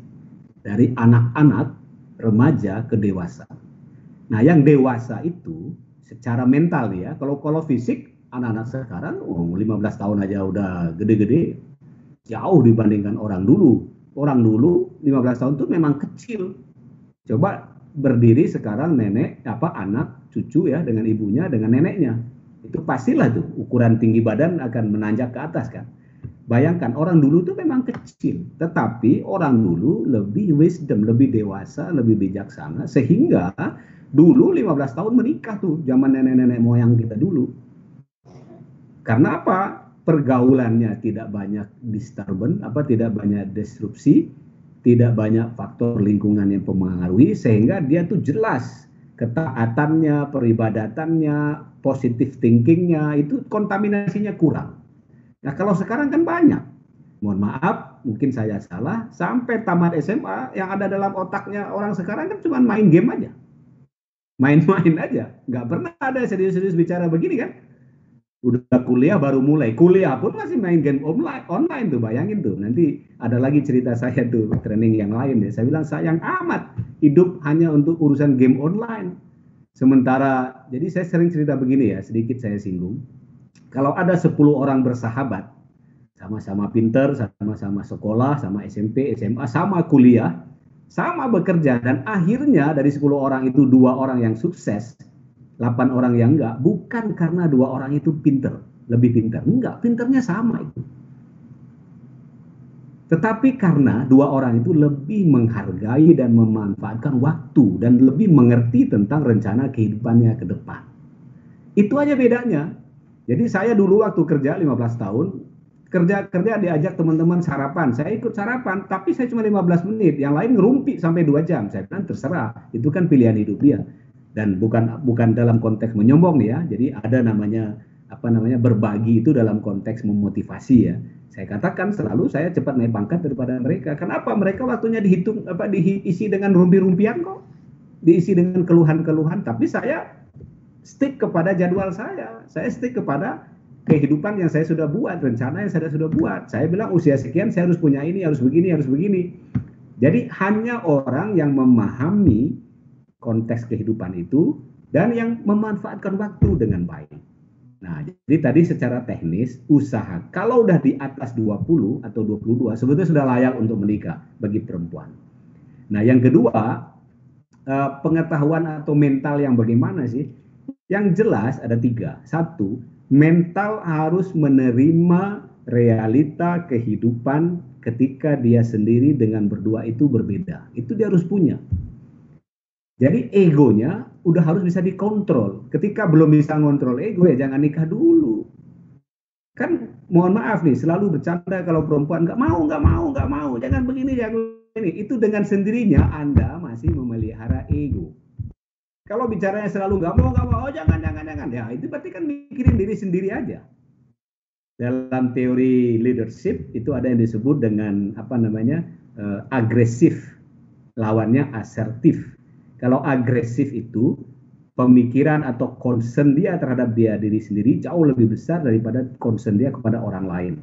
dari anak-anak, remaja ke dewasa. Nah, yang dewasa itu secara mental ya, kalau fisik anak-anak sekarang 15 tahun aja udah gede-gede, jauh dibandingkan orang dulu. Orang dulu 15 tahun itu memang kecil. Coba berdiri sekarang anak cucu ya dengan ibunya dengan neneknya. Itu pastilah tuh ukuran tinggi badan akan menanjak ke atas kan. Bayangkan orang dulu tuh memang kecil, tetapi orang dulu lebih wisdom, lebih dewasa, lebih bijaksana sehingga dulu 15 tahun menikah tuh zaman nenek-nenek moyang kita dulu. Karena apa? Pergaulannya tidak banyak tidak banyak disrupsi, tidak banyak faktor lingkungan yang mempengaruhi sehingga dia tuh jelas ketaatannya, peribadatannya, positive thinkingnya itu kontaminasinya kurang. Nah kalau sekarang kan banyak. Mohon maaf, mungkin saya salah. Sampai tamat SMA yang ada dalam otaknya orang sekarang kan cuma main game aja, main-main aja. Nggak pernah ada serius-serius bicara begini kan. Udah kuliah baru mulai, kuliah pun masih main game online tuh, bayangin tuh. Nanti ada lagi cerita saya tuh, training yang lain ya. Saya bilang sayang amat hidup hanya untuk urusan game online. Sementara, jadi saya sering cerita begini ya, sedikit saya singgung. Kalau ada 10 orang bersahabat, sama-sama pinter, sama-sama sekolah, sama SMP, SMA, sama kuliah, sama bekerja, dan akhirnya dari 10 orang itu 2 orang yang sukses, 8 orang yang enggak, bukan karena 2 orang itu pinter, lebih pinter. Enggak, pinternya sama itu. Tetapi karena 2 orang itu lebih menghargai dan memanfaatkan waktu dan lebih mengerti tentang rencana kehidupannya ke depan. Itu aja bedanya. Jadi saya dulu waktu kerja 15 tahun, kerja diajak teman-teman sarapan, saya ikut sarapan, tapi saya cuma 15 menit, yang lain ngerumpi sampai 2 jam. Saya bilang terserah, itu kan pilihan hidup dia. Dan bukan dalam konteks menyombong ya. Jadi ada namanya berbagi itu dalam konteks memotivasi ya. Saya katakan selalu saya cepat naik pangkat daripada mereka. Kenapa? Mereka waktunya diisi dengan rumpi-rumpian kok. Diisi dengan keluhan-keluhan, tapi saya stick kepada jadwal saya. Saya stick kepada kehidupan yang saya sudah buat, rencana yang saya sudah buat. Saya bilang usia sekian saya harus punya ini, harus begini, harus begini. Jadi hanya orang yang memahami konteks kehidupan itu dan yang memanfaatkan waktu dengan baik. Nah, jadi tadi secara teknis, usaha kalau udah di atas 20 atau 22, sebetulnya sudah layak untuk menikah bagi perempuan. Nah, yang kedua, pengetahuan atau mental yang bagaimana sih? Yang jelas ada 3. 1, mental harus menerima realita kehidupan ketika dia sendiri dengan berdua itu berbeda. Itu dia harus punya. Jadi egonya udah harus bisa dikontrol. Ketika belum bisa ngontrol ego ya jangan nikah dulu. Kan mohon maaf nih, selalu bercanda kalau perempuan nggak mau, jangan begini, jangan ini. Itu dengan sendirinya Anda masih memelihara ego. Kalau bicaranya selalu nggak mau, jangan. Ya itu berarti kan mikirin diri sendiri aja. Dalam teori leadership itu ada yang disebut dengan agresif, lawannya asertif. Kalau agresif itu pemikiran atau concern dia terhadap diri sendiri jauh lebih besar daripada concern dia kepada orang lain.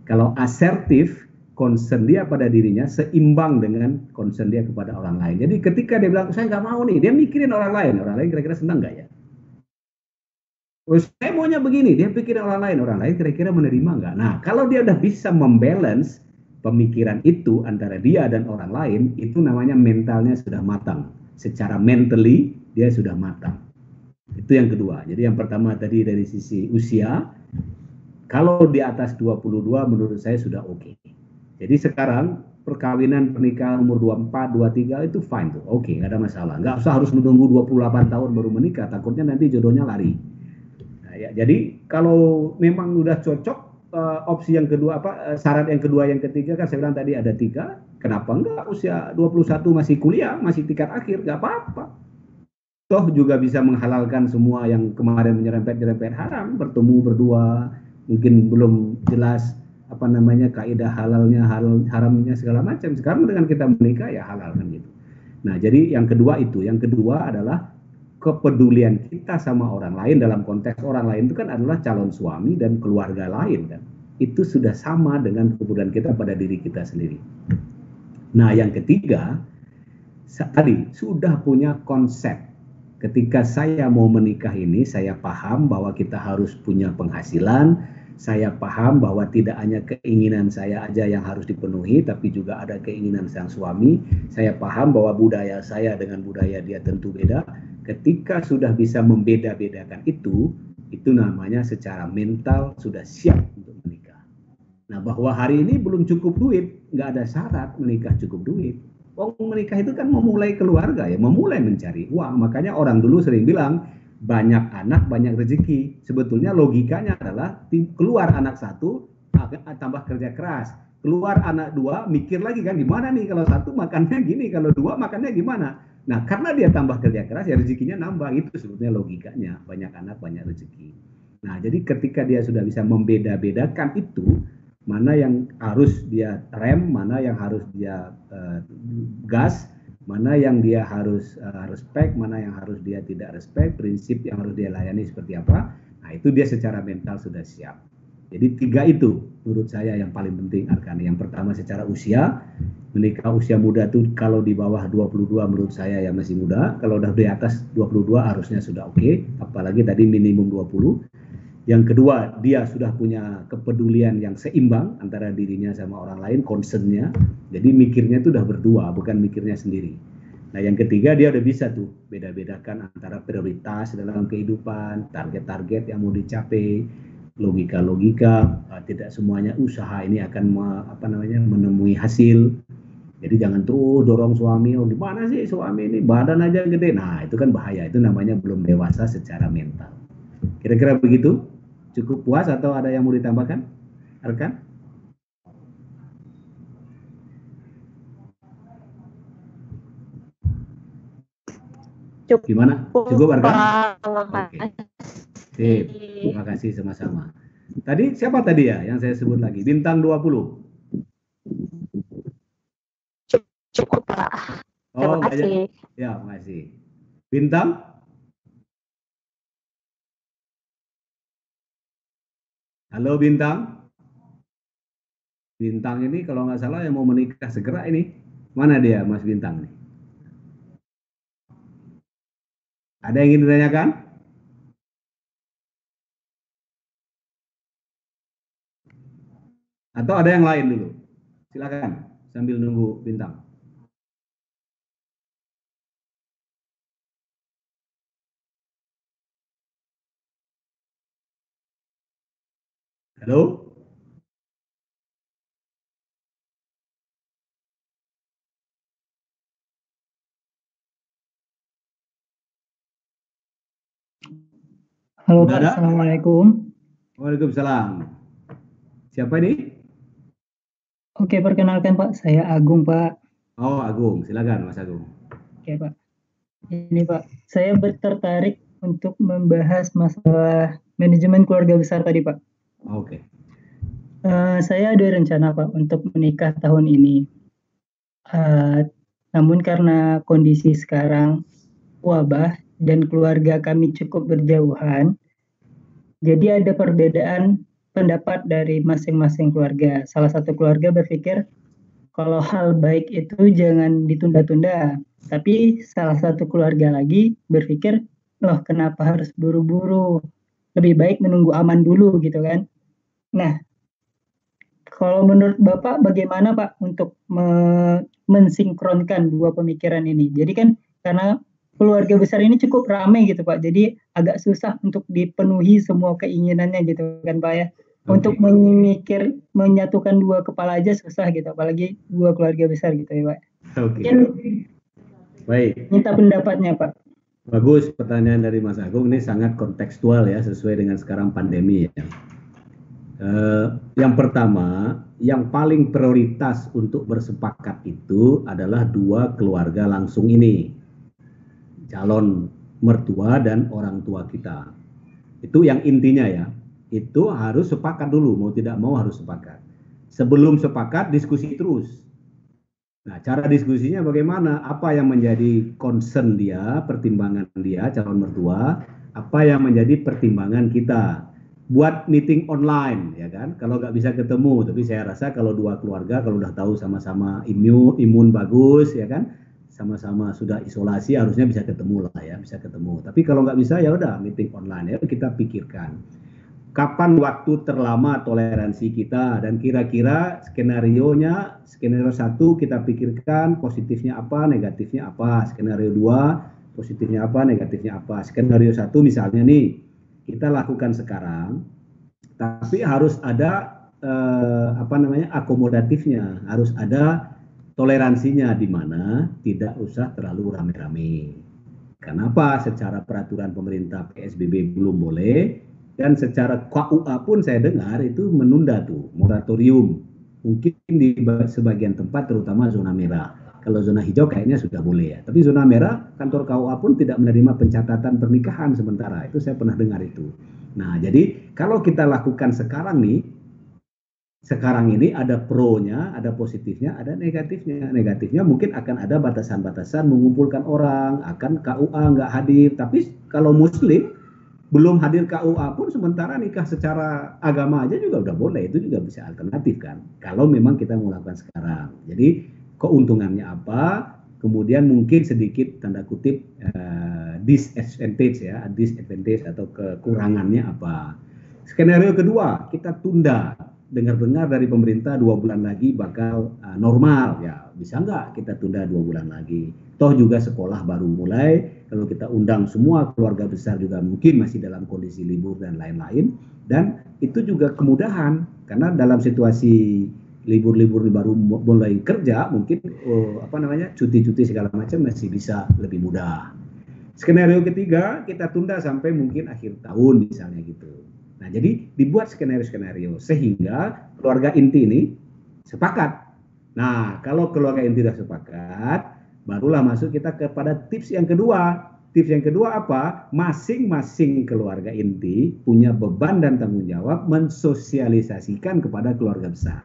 Kalau asertif, concern dia pada dirinya seimbang dengan concern dia kepada orang lain. Jadi ketika dia bilang saya nggak mau nih, dia mikirin orang lain kira-kira senang nggak ya? Saya maunya begini, dia pikirin orang lain kira-kira menerima nggak? Nah, kalau dia udah bisa membalance pemikiran itu antara dia dan orang lain, itu namanya mentalnya sudah matang. Secara mentally dia sudah matang. Itu yang kedua. Jadi yang pertama tadi dari sisi usia, kalau di atas 22 menurut saya sudah oke. Jadi sekarang perkawinan pernikahan umur 24, 23 itu fine tuh. Oke, nggak ada masalah. Nggak usah harus menunggu 28 tahun baru menikah, takutnya nanti jodohnya lari. Nah, ya, jadi kalau memang udah cocok, opsi yang kedua syarat yang kedua, yang ketiga kan saya bilang tadi ada 3. Kenapa enggak usia 21 masih kuliah, masih tingkat akhir, enggak apa-apa. Toh juga bisa menghalalkan semua yang kemarin menyerempet haram, bertemu berdua, mungkin belum jelas kaidah halalnya, haramnya segala macam. Sekarang dengan kita menikah ya halal kan gitu. Nah, jadi yang kedua itu, yang kedua adalah kepedulian kita sama orang lain. Dalam konteks orang lain itu kan adalah calon suami dan keluarga lain kan. Itu sudah sama dengan kepedulian kita pada diri kita sendiri. Nah, yang ketiga, tadi sudah punya konsep. Ketika saya mau menikah ini, saya paham bahwa kita harus punya penghasilan. Saya paham bahwa tidak hanya keinginan saya aja yang harus dipenuhi, tapi juga ada keinginan sang suami. Saya paham bahwa budaya saya dengan budaya dia tentu beda. Ketika sudah bisa membeda-bedakan itu namanya secara mental sudah siap untuk menikah. Nah, bahwa hari ini belum cukup duit, nggak ada syarat menikah cukup duit. Menikah itu kan memulai keluarga ya, memulai mencari uang. Makanya orang dulu sering bilang, banyak anak, banyak rezeki. Sebetulnya logikanya adalah keluar anak 1, tambah kerja keras. Keluar anak 2, mikir lagi kan, gimana nih kalau 1 makannya gini, kalau 2 makannya gimana. Nah, karena dia tambah kerja keras, ya rezekinya nambah. Itu sebetulnya logikanya, banyak anak, banyak rezeki. Nah, jadi ketika dia sudah bisa membeda-bedakan itu, mana yang harus dia rem, mana yang harus dia gas, mana yang dia harus respect, mana yang harus dia tidak respect, prinsip yang harus dia layani seperti apa. Nah, itu dia secara mental sudah siap. Jadi 3 itu menurut saya yang paling penting Arkani. Yang pertama secara usia, menikah usia muda tuh kalau di bawah 22 menurut saya ya masih muda. Kalau udah di atas 22 harusnya sudah oke. Apalagi tadi minimum 20. Yang kedua, dia sudah punya kepedulian yang seimbang antara dirinya sama orang lain, concernnya. Jadi mikirnya itu udah berdua, bukan mikirnya sendiri. Nah, yang ketiga, dia udah bisa tuh beda-bedakan antara prioritas dalam kehidupan, target-target yang mau dicapai, logika-logika, tidak semuanya usaha ini akan menemui hasil. Jadi jangan terus dorong suami, gimana sih suami ini badan aja gede. Nah, itu kan bahaya, itu namanya belum dewasa secara mental. Kira-kira begitu? Cukup puas atau ada yang mau ditambahkan, Arkan? Cukup, Gimana? Cukup, Arka? Pak. Oke. Sip. Terima kasih sama-sama. Tadi siapa tadi ya yang saya sebut lagi? Bintang 20. Cukup, Pak. Terima Oh, banyak. kasih. Ya, makasih. Bintang? Halo Bintang. Bintang ini kalau nggak salah yang mau menikah segera ini. Mana dia Mas Bintang nih? Ada yang ingin ditanyakan? Atau ada yang lain dulu? Silakan sambil nunggu Bintang. Halo? Halo Udah Pak, ada? Assalamualaikum. Waalaikumsalam. Siapa ini? Oke, perkenalkan Pak, saya Agung Pak. Oh, Agung. Silakan Mas Agung. Oke Pak, ini Pak, saya tertarik untuk membahas masalah manajemen keluarga besar tadi Pak. Oke. Saya ada rencana Pak untuk menikah tahun ini. Namun karena kondisi sekarang wabah dan keluarga kami cukup berjauhan, jadi ada perbedaan pendapat dari masing-masing keluarga. Salah satu keluarga berpikir kalau hal baik itu jangan ditunda-tunda. Tapi salah satu keluarga lagi berpikir, loh kenapa harus buru-buru? Lebih baik menunggu aman dulu gitu kan. Nah, kalau menurut Bapak bagaimana Pak untuk mensinkronkan dua pemikiran ini? Jadi kan karena keluarga besar ini cukup ramai gitu Pak, jadi agak susah untuk dipenuhi semua keinginannya gitu kan Pak ya. Untuk menyatukan dua kepala aja susah gitu, apalagi dua keluarga besar gitu ya Pak. Oke. Baik. Minta pendapatnya Pak. Bagus pertanyaan dari Mas Agung, ini sangat kontekstual ya, sesuai dengan sekarang pandemi ya. Yang pertama, yang paling prioritas untuk bersepakat itu adalah dua keluarga langsung ini, calon mertua dan orang tua kita. Itu yang intinya ya, itu harus sepakat dulu, mau tidak mau harus sepakat. Sebelum sepakat, diskusi terus. Nah, cara diskusinya bagaimana? Apa yang menjadi concern dia, pertimbangan dia, calon mertua, apa yang menjadi pertimbangan kita. Buat meeting online, ya kan? Kalau nggak bisa ketemu, tapi saya rasa kalau dua keluarga, kalau udah tahu sama-sama imun bagus, ya kan? Sama-sama sudah isolasi, harusnya bisa ketemu lah ya, bisa ketemu. Tapi kalau nggak bisa, ya udah meeting online ya, kita pikirkan. Kapan waktu terlama toleransi kita, dan kira-kira skenario 1 kita pikirkan positifnya apa, negatifnya apa. Skenario 2 positifnya apa, negatifnya apa. Skenario 1 misalnya nih, kita lakukan sekarang, tapi harus ada akomodatifnya, harus ada toleransinya, di mana tidak usah terlalu rame-rame. Kenapa? Secara peraturan pemerintah PSBB belum boleh, dan secara KUA pun saya dengar itu menunda tuh, moratorium. Mungkin di sebagian tempat, terutama zona merah. Kalau zona hijau kayaknya sudah boleh ya. Tapi zona merah, kantor KUA pun tidak menerima pencatatan pernikahan sementara. Itu saya pernah dengar itu. Nah, jadi kalau kita lakukan sekarang nih, sekarang ini ada pro-nya, ada positifnya, ada negatifnya. Negatifnya mungkin akan ada batasan-batasan mengumpulkan orang, akan KUA nggak hadir. Tapi kalau muslim, belum hadir KUA pun sementara nikah secara agama aja juga udah boleh, itu juga bisa alternatif kan, kalau memang kita mau lakukan sekarang. Jadi keuntungannya apa, kemudian mungkin sedikit tanda kutip disadvantage ya, disadvantage atau kekurangannya apa. Skenario kedua, kita tunda, dengar-dengar dari pemerintah 2 bulan lagi bakal normal ya, bisa nggak kita tunda 2 bulan lagi, toh juga sekolah baru mulai, kalau kita undang semua keluarga besar juga mungkin masih dalam kondisi libur dan lain-lain, dan itu juga kemudahan karena dalam situasi libur-libur baru mulai kerja, mungkin cuti-cuti segala macam masih bisa lebih mudah. Skenario ketiga kita tunda sampai mungkin akhir tahun misalnya gitu. Nah, jadi dibuat skenario-skenario sehingga keluarga inti ini sepakat. Nah, kalau keluarga inti sudah sepakat, barulah masuk kita kepada tips yang kedua. tips yang kedua apa? Masing-masing keluarga inti punya beban dan tanggung jawab mensosialisasikan kepada keluarga besar.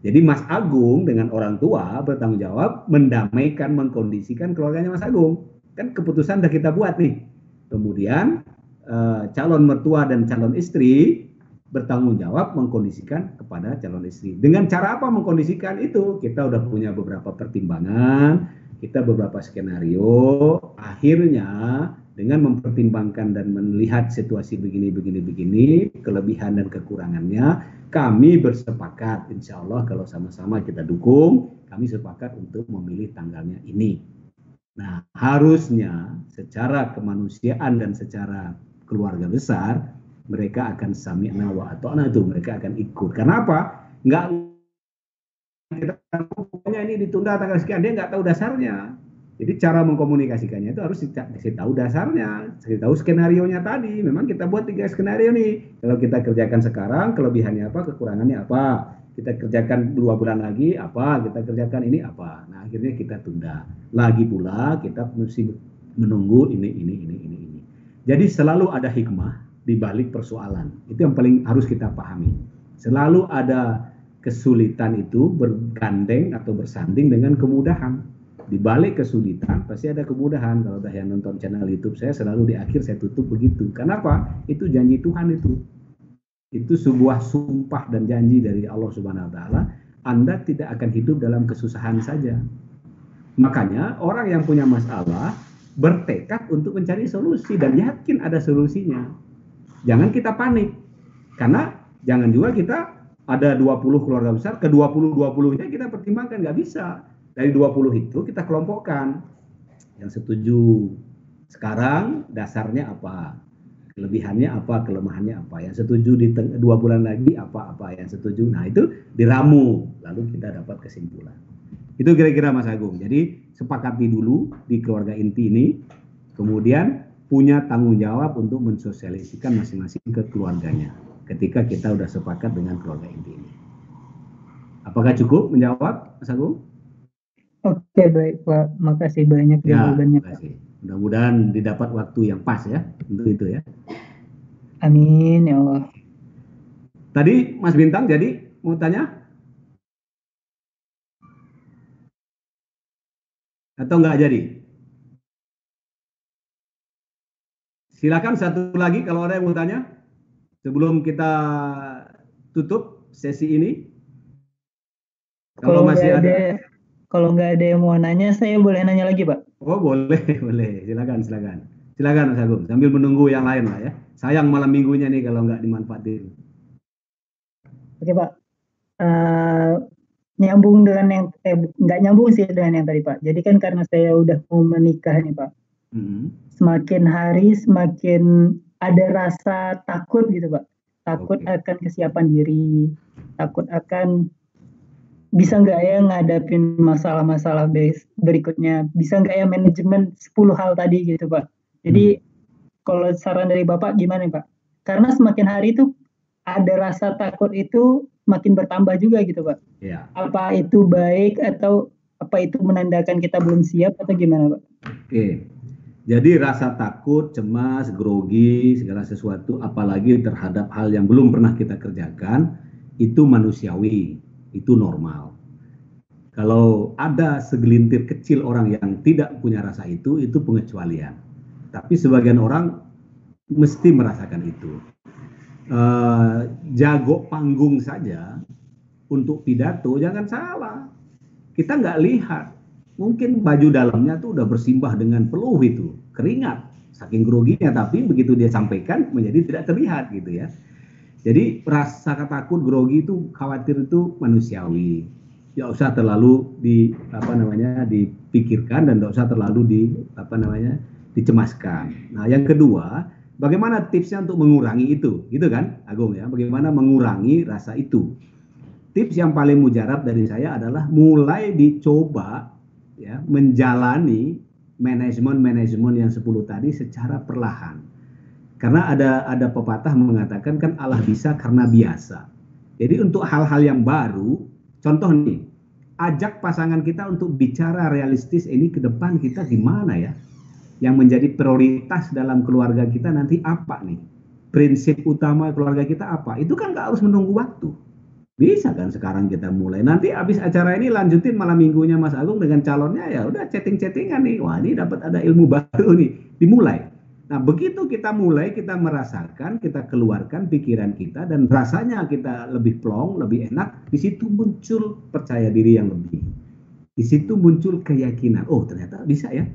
Jadi Mas Agung dengan orang tua bertanggung jawab mendamaikan, mengkondisikan keluarganya Mas Agung. Kan keputusan sudah kita buat nih. Kemudian calon mertua dan calon istri bertanggung jawab mengkondisikan kepada calon istri. Dengan cara apa mengkondisikan itu? Kita udah punya beberapa pertimbangan, kita beberapa skenario. Akhirnya dengan mempertimbangkan dan melihat situasi begini, kelebihan dan kekurangannya, kami bersepakat, insya Allah kalau sama-sama kita dukung, kami sepakat untuk memilih tanggalnya ini. Nah, harusnya secara kemanusiaan dan secara keluarga besar, mereka akan sami'na wa ata'na, itu mereka akan ikut. Karena apa? Nggak, kita pokoknya ini ditunda tanggal sekian, dia nggak tahu dasarnya. Jadi cara mengkomunikasikannya itu harus dikasih tahu dasarnya, kasih tahu skenario-nya tadi. Memang kita buat 3 skenario nih. Kalau kita kerjakan sekarang, kelebihannya apa, kekurangannya apa. Kita kerjakan 2 bulan lagi, apa. Kita kerjakan ini, apa. Nah, akhirnya kita tunda. Lagi pula kita mesti menunggu ini. Jadi selalu ada hikmah di balik persoalan. Itu yang paling harus kita pahami. Selalu ada kesulitan itu bergandeng atau bersanding dengan kemudahan. Di balik kesulitan pasti ada kemudahan. Kalau dah yang nonton channel YouTube saya, selalu di akhir saya tutup begitu. Kenapa? Itu janji Tuhan itu. Itu sebuah sumpah dan janji dari Allah Subhanahu wa taala. Anda tidak akan hidup dalam kesusahan saja. Makanya orang yang punya masalah bertekad untuk mencari solusi dan yakin ada solusinya. Jangan kita panik. Karena jangan juga kita ada 20 keluarga besar, ke 20-20-nya kita pertimbangkan, nggak bisa. Dari 20 itu kita kelompokkan. Yang setuju sekarang dasarnya apa? Kelebihannya apa? Kelemahannya apa? Yang setuju di 2 bulan lagi apa-apa? Yang setuju. Nah, itu diramu. Lalu kita dapat kesimpulan. Itu kira-kira Mas Agung. Jadi sepakati dulu di keluarga inti ini. Kemudian punya tanggung jawab untuk mensosialisasikan masing-masing ke keluarganya. Ketika kita sudah sepakat dengan keluarga inti ini. Apakah cukup menjawab Mas Agung? Oke, baik Pak. Makasih banyak jawabannya Pak. Mudah-mudahan didapat waktu yang pas ya untuk itu ya. Amin ya Allah. Tadi Mas Bintang jadi mau tanya? Atau nggak jadi? Silakan satu lagi kalau ada yang mau tanya sebelum kita tutup sesi ini. Kalau masih ada. Kalau nggak ada yang mau nanya, saya boleh nanya lagi, Pak? Oh, boleh. Silakan. Silakan, Mas Agung. Sambil menunggu yang lain lah ya. Sayang malam minggunya nih kalau nggak dimanfaatin. Oke, Pak. Nyambung dengan yang, nggak nyambung sih dengan yang tadi, Pak. Jadi kan karena saya udah mau menikah nih, Pak. Semakin hari, semakin ada rasa takut gitu, Pak. Takut akan kesiapan diri. Takut akan bisa nggak ya ngadapin masalah-masalah berikutnya, bisa nggak ya manajemen 10 hal tadi gitu Pak. Jadi kalau saran dari Bapak gimana Pak? Karena semakin hari itu ada rasa takut itu makin bertambah juga gitu Pak. Ya. Apa itu baik atau apa itu menandakan kita belum siap atau gimana Pak? Oke. Jadi rasa takut, cemas, grogi, segala sesuatu apalagi terhadap hal yang belum pernah kita kerjakan itu manusiawi. Itu normal. Kalau ada segelintir kecil orang yang tidak punya rasa itu pengecualian. Tapi sebagian orang mesti merasakan itu. Jago panggung saja untuk pidato jangan salah. Kita nggak lihat. Mungkin baju dalamnya tuh udah bersimbah dengan peluh itu, keringat, saking groginya. Tapi begitu dia sampaikan menjadi tidak terlihat gitu ya. Jadi rasa takut, grogi itu, khawatir itu manusiawi. Ya usah terlalu dipikirkan dan tidak usah terlalu dicemaskan. Nah, yang kedua, bagaimana tipsnya untuk mengurangi itu? Gitu kan, Agung ya? Bagaimana mengurangi rasa itu? Tips yang paling mujarab dari saya adalah mulai dicoba ya menjalani manajemen yang 10 tadi secara perlahan. Karena ada pepatah mengatakan kan Allah bisa karena biasa. Jadi untuk hal-hal yang baru, contoh nih, ajak pasangan kita untuk bicara realistis ini ke depan kita gimana ya. yang menjadi prioritas dalam keluarga kita nanti apa nih? Prinsip utama keluarga kita apa? Itu kan nggak harus menunggu waktu. Bisa kan sekarang kita mulai. Nanti habis acara ini lanjutin malam minggunya Mas Agung dengan calonnya, ya udah chatting-chattingan nih. Wah, ini dapat ada ilmu baru nih. Dimulai. Nah, begitu kita mulai, kita merasakan, kita keluarkan pikiran kita dan rasanya kita lebih plong, lebih enak, di situ muncul percaya diri yang lebih. Di situ muncul keyakinan. Oh, ternyata bisa ya.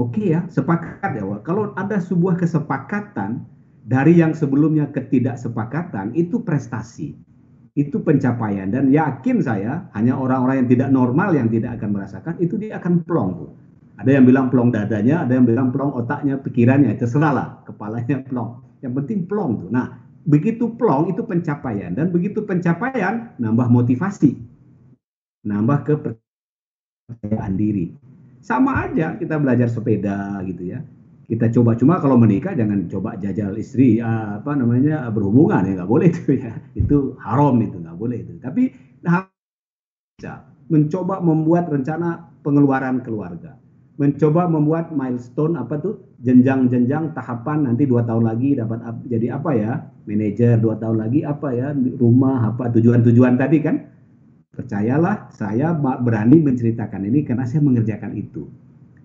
Oke ya, sepakat ya. Kalau ada sebuah kesepakatan dari yang sebelumnya ketidaksepakatan, itu prestasi. Itu pencapaian, dan yakin saya hanya orang-orang yang tidak normal yang tidak akan merasakan itu, dia akan plong tuh. Ada yang bilang plong dadanya, ada yang bilang plong otaknya, pikirannya, terserahlah, kepalanya plong. Yang penting plong tuh. Nah, begitu plong itu pencapaian, dan begitu pencapaian nambah motivasi, nambah kepercayaan diri. Sama aja kita belajar sepeda gitu ya. Kita coba, cuma kalau menikah jangan coba jajal istri berhubungan, ya nggak boleh itu ya, itu haram, itu nggak boleh itu. Tapi mencoba membuat rencana pengeluaran keluarga, mencoba membuat milestone jenjang-jenjang tahapan, nanti 2 tahun lagi dapat jadi apa ya, manajer, 2 tahun lagi apa ya, rumah apa, tujuan-tujuan tadi kan. Percayalah, saya berani menceritakan ini karena saya mengerjakan itu.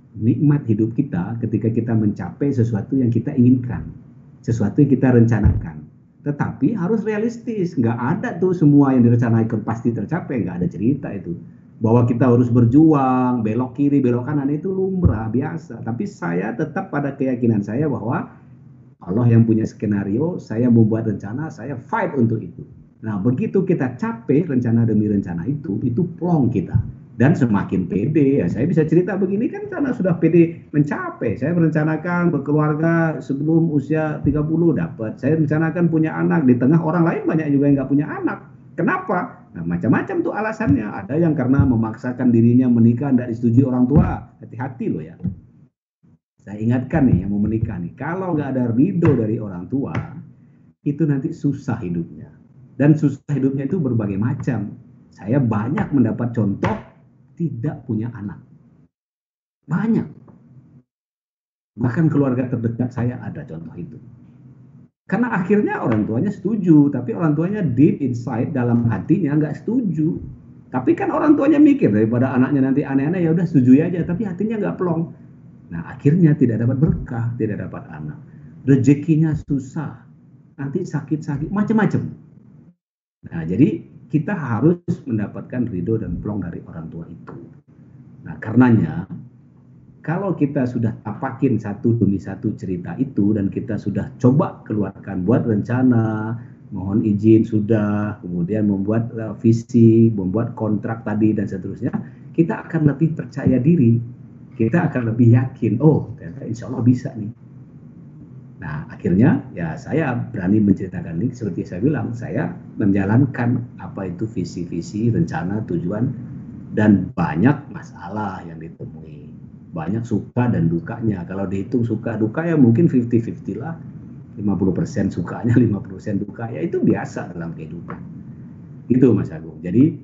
Nikmat hidup kita ketika kita mencapai sesuatu yang kita inginkan, sesuatu yang kita rencanakan. Tetapi harus realistis, nggak ada tuh semua yang direncanakan pasti tercapai, nggak ada cerita itu. Bahwa kita harus berjuang, belok kiri, belok kanan, itu lumrah, biasa. Tapi saya tetap pada keyakinan saya bahwa Allah yang punya skenario, saya membuat rencana, saya fight untuk itu. Nah, begitu kita capai rencana demi rencana itu plong kita. Dan semakin pede, ya saya bisa cerita begini kan karena sudah pede mencapai. Saya merencanakan berkeluarga sebelum usia 30 dapat. Saya merencanakan punya anak, di tengah orang lain banyak juga yang nggak punya anak. Kenapa? Nah, macam-macam tuh alasannya. Ada yang karena memaksakan dirinya menikah, tidak disetujui orang tua. Hati-hati loh ya. Saya ingatkan nih yang mau menikah nih, kalau nggak ada ridho dari orang tua, itu nanti susah hidupnya. Dan susah hidupnya itu berbagai macam. Saya banyak mendapat contoh tidak punya anak. Banyak. Bahkan keluarga terdekat saya ada contoh itu. Karena akhirnya orang tuanya setuju, tapi orang tuanya deep inside, dalam hatinya nggak setuju. Tapi kan orang tuanya mikir, daripada anaknya nanti aneh-aneh, ya udah setuju aja, tapi hatinya nggak plong. Nah, akhirnya tidak dapat berkah, tidak dapat anak. Rezekinya susah, nanti sakit-sakit, macam-macam. Nah, jadi kita harus mendapatkan ridho dan plong dari orang tua itu. Nah, karenanya kalau kita sudah tapakin satu demi satu cerita itu dan kita sudah coba keluarkan, buat rencana, mohon izin sudah, kemudian membuat visi, membuat kontrak tadi dan seterusnya, kita akan lebih percaya diri, kita akan lebih yakin, oh ternyata insya Allah bisa nih. Nah, akhirnya ya saya berani menceritakan ini, seperti saya bilang, saya menjalankan apa itu visi-visi, rencana, tujuan, dan banyak masalah yang ditemui. Banyak suka dan dukanya. Kalau dihitung suka duka ya mungkin 50-50 lah. 50% sukanya, 50% duka, ya itu biasa dalam kehidupan. Itu Mas Agung. Jadi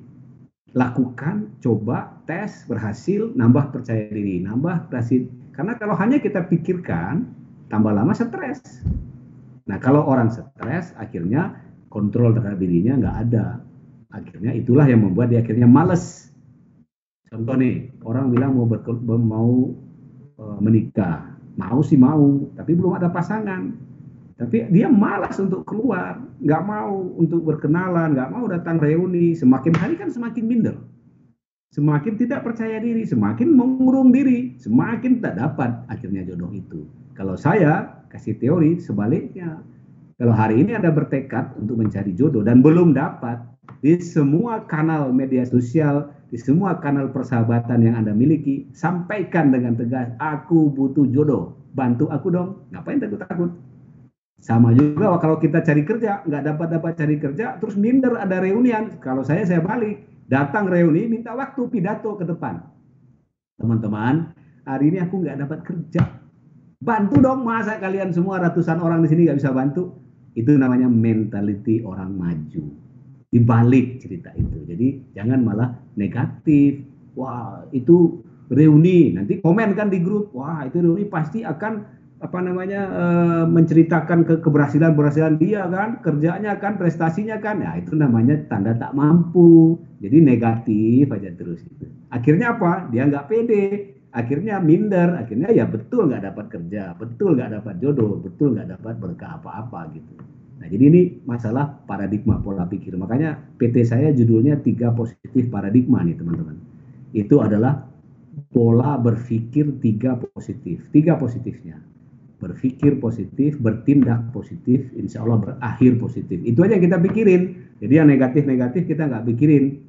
lakukan, coba, tes, berhasil, nambah percaya diri, nambah berhasil. Karena kalau hanya kita pikirkan, tambah lama stres. Nah, kalau orang stres, akhirnya kontrol terhadap dirinya nggak ada. Akhirnya itulah yang membuat dia akhirnya males. Contoh nih, orang bilang mau menikah, mau sih mau, tapi belum ada pasangan. Tapi dia malas untuk keluar, nggak mau untuk berkenalan, nggak mau datang reuni. Semakin hari kan semakin minder. Semakin tidak percaya diri, semakin mengurung diri, semakin tak dapat akhirnya jodoh itu. Kalau saya kasih teori sebaliknya. Kalau hari ini Anda bertekad untuk mencari jodoh dan belum dapat, di semua kanal media sosial, di semua kanal persahabatan yang Anda miliki, sampaikan dengan tegas, aku butuh jodoh, bantu aku dong. Ngapain takut-takut? Sama juga kalau kita cari kerja, nggak dapat cari kerja, terus minder ada reunian. Kalau saya balik. Datang reuni, minta waktu pidato ke depan. Teman-teman, hari ini aku nggak dapat kerja. Bantu dong, masa kalian semua ratusan orang di sini nggak bisa bantu? Itu namanya mentality orang maju. Dibalik cerita itu. Jadi jangan malah negatif. Wah, itu reuni, nanti komen kan di grup, wah itu reuni pasti akan menceritakan keberhasilan dia kan, kerjanya kan, prestasinya kan, ya itu namanya tanda tak mampu. Jadi negatif aja terus itu. Akhirnya apa? Dia nggak pede, akhirnya minder, akhirnya ya betul nggak dapat kerja, betul nggak dapat jodoh, betul nggak dapat berkah apa-apa gitu. Nah jadi ini masalah paradigma pola pikir. Makanya PT saya judulnya 3 positif paradigma nih teman-teman. Itu adalah pola berpikir 3 positif. 3 positifnya. Berpikir positif, bertindak positif, insya Allah berakhir positif. Itu aja yang kita pikirin. Jadi yang negatif-negatif kita nggak pikirin.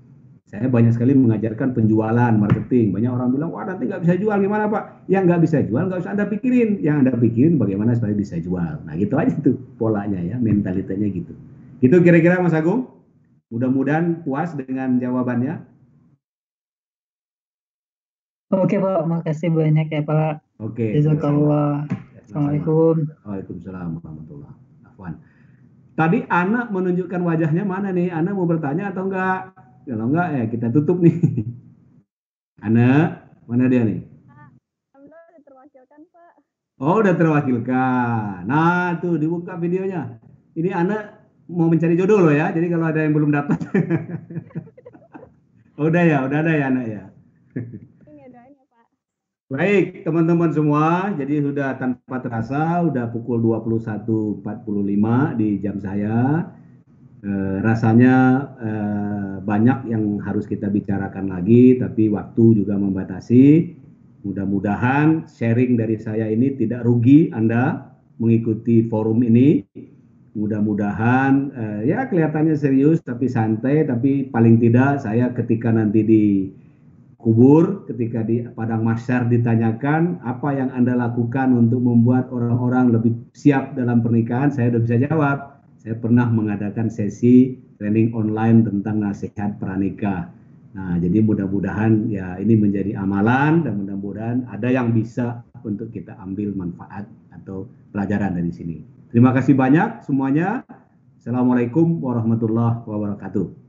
Saya banyak sekali mengajarkan penjualan, marketing. Banyak orang bilang, wah nanti nggak bisa jual, gimana Pak? Yang nggak bisa jual nggak usah Anda pikirin. Yang Anda pikirin bagaimana supaya bisa jual. Nah gitu aja tuh polanya ya, mentalitasnya gitu. Gitu kira-kira Mas Agung. Mudah-mudahan puas dengan jawabannya. Oke Pak, makasih banyak ya Pak. Oke. Jazakallah. Assalamualaikum. Waalaikumsalam warahmatullahi wabarakatuh. Tadi Ana menunjukkan wajahnya mana nih? Ana mau bertanya atau enggak? Kalau enggak ya kita tutup nih. Ana, mana dia nih? Alhamdulillah udah terwakilkan Pak. Oh udah terwakilkan. Nah tuh dibuka videonya. Ini Ana mau mencari jodoh loh ya. Jadi kalau ada yang belum dapat. Udah ada ya Ana ya. Baik, teman-teman semua, jadi sudah tanpa terasa, sudah pukul 21.45 di jam saya. Rasanya banyak yang harus kita bicarakan lagi, tapi waktu juga membatasi. Mudah-mudahan sharing dari saya ini tidak rugi Anda mengikuti forum ini. Mudah-mudahan ya kelihatannya serius, tapi santai, tapi paling tidak saya ketika nanti di kubur, ketika di padang mahsyar ditanyakan apa yang Anda lakukan untuk membuat orang-orang lebih siap dalam pernikahan, saya sudah bisa jawab. Saya pernah mengadakan sesi training online tentang nasihat pranikah. Nah, jadi mudah-mudahan ya ini menjadi amalan dan mudah-mudahan ada yang bisa untuk kita ambil manfaat atau pelajaran dari sini. Terima kasih banyak semuanya. Assalamualaikum warahmatullahi wabarakatuh.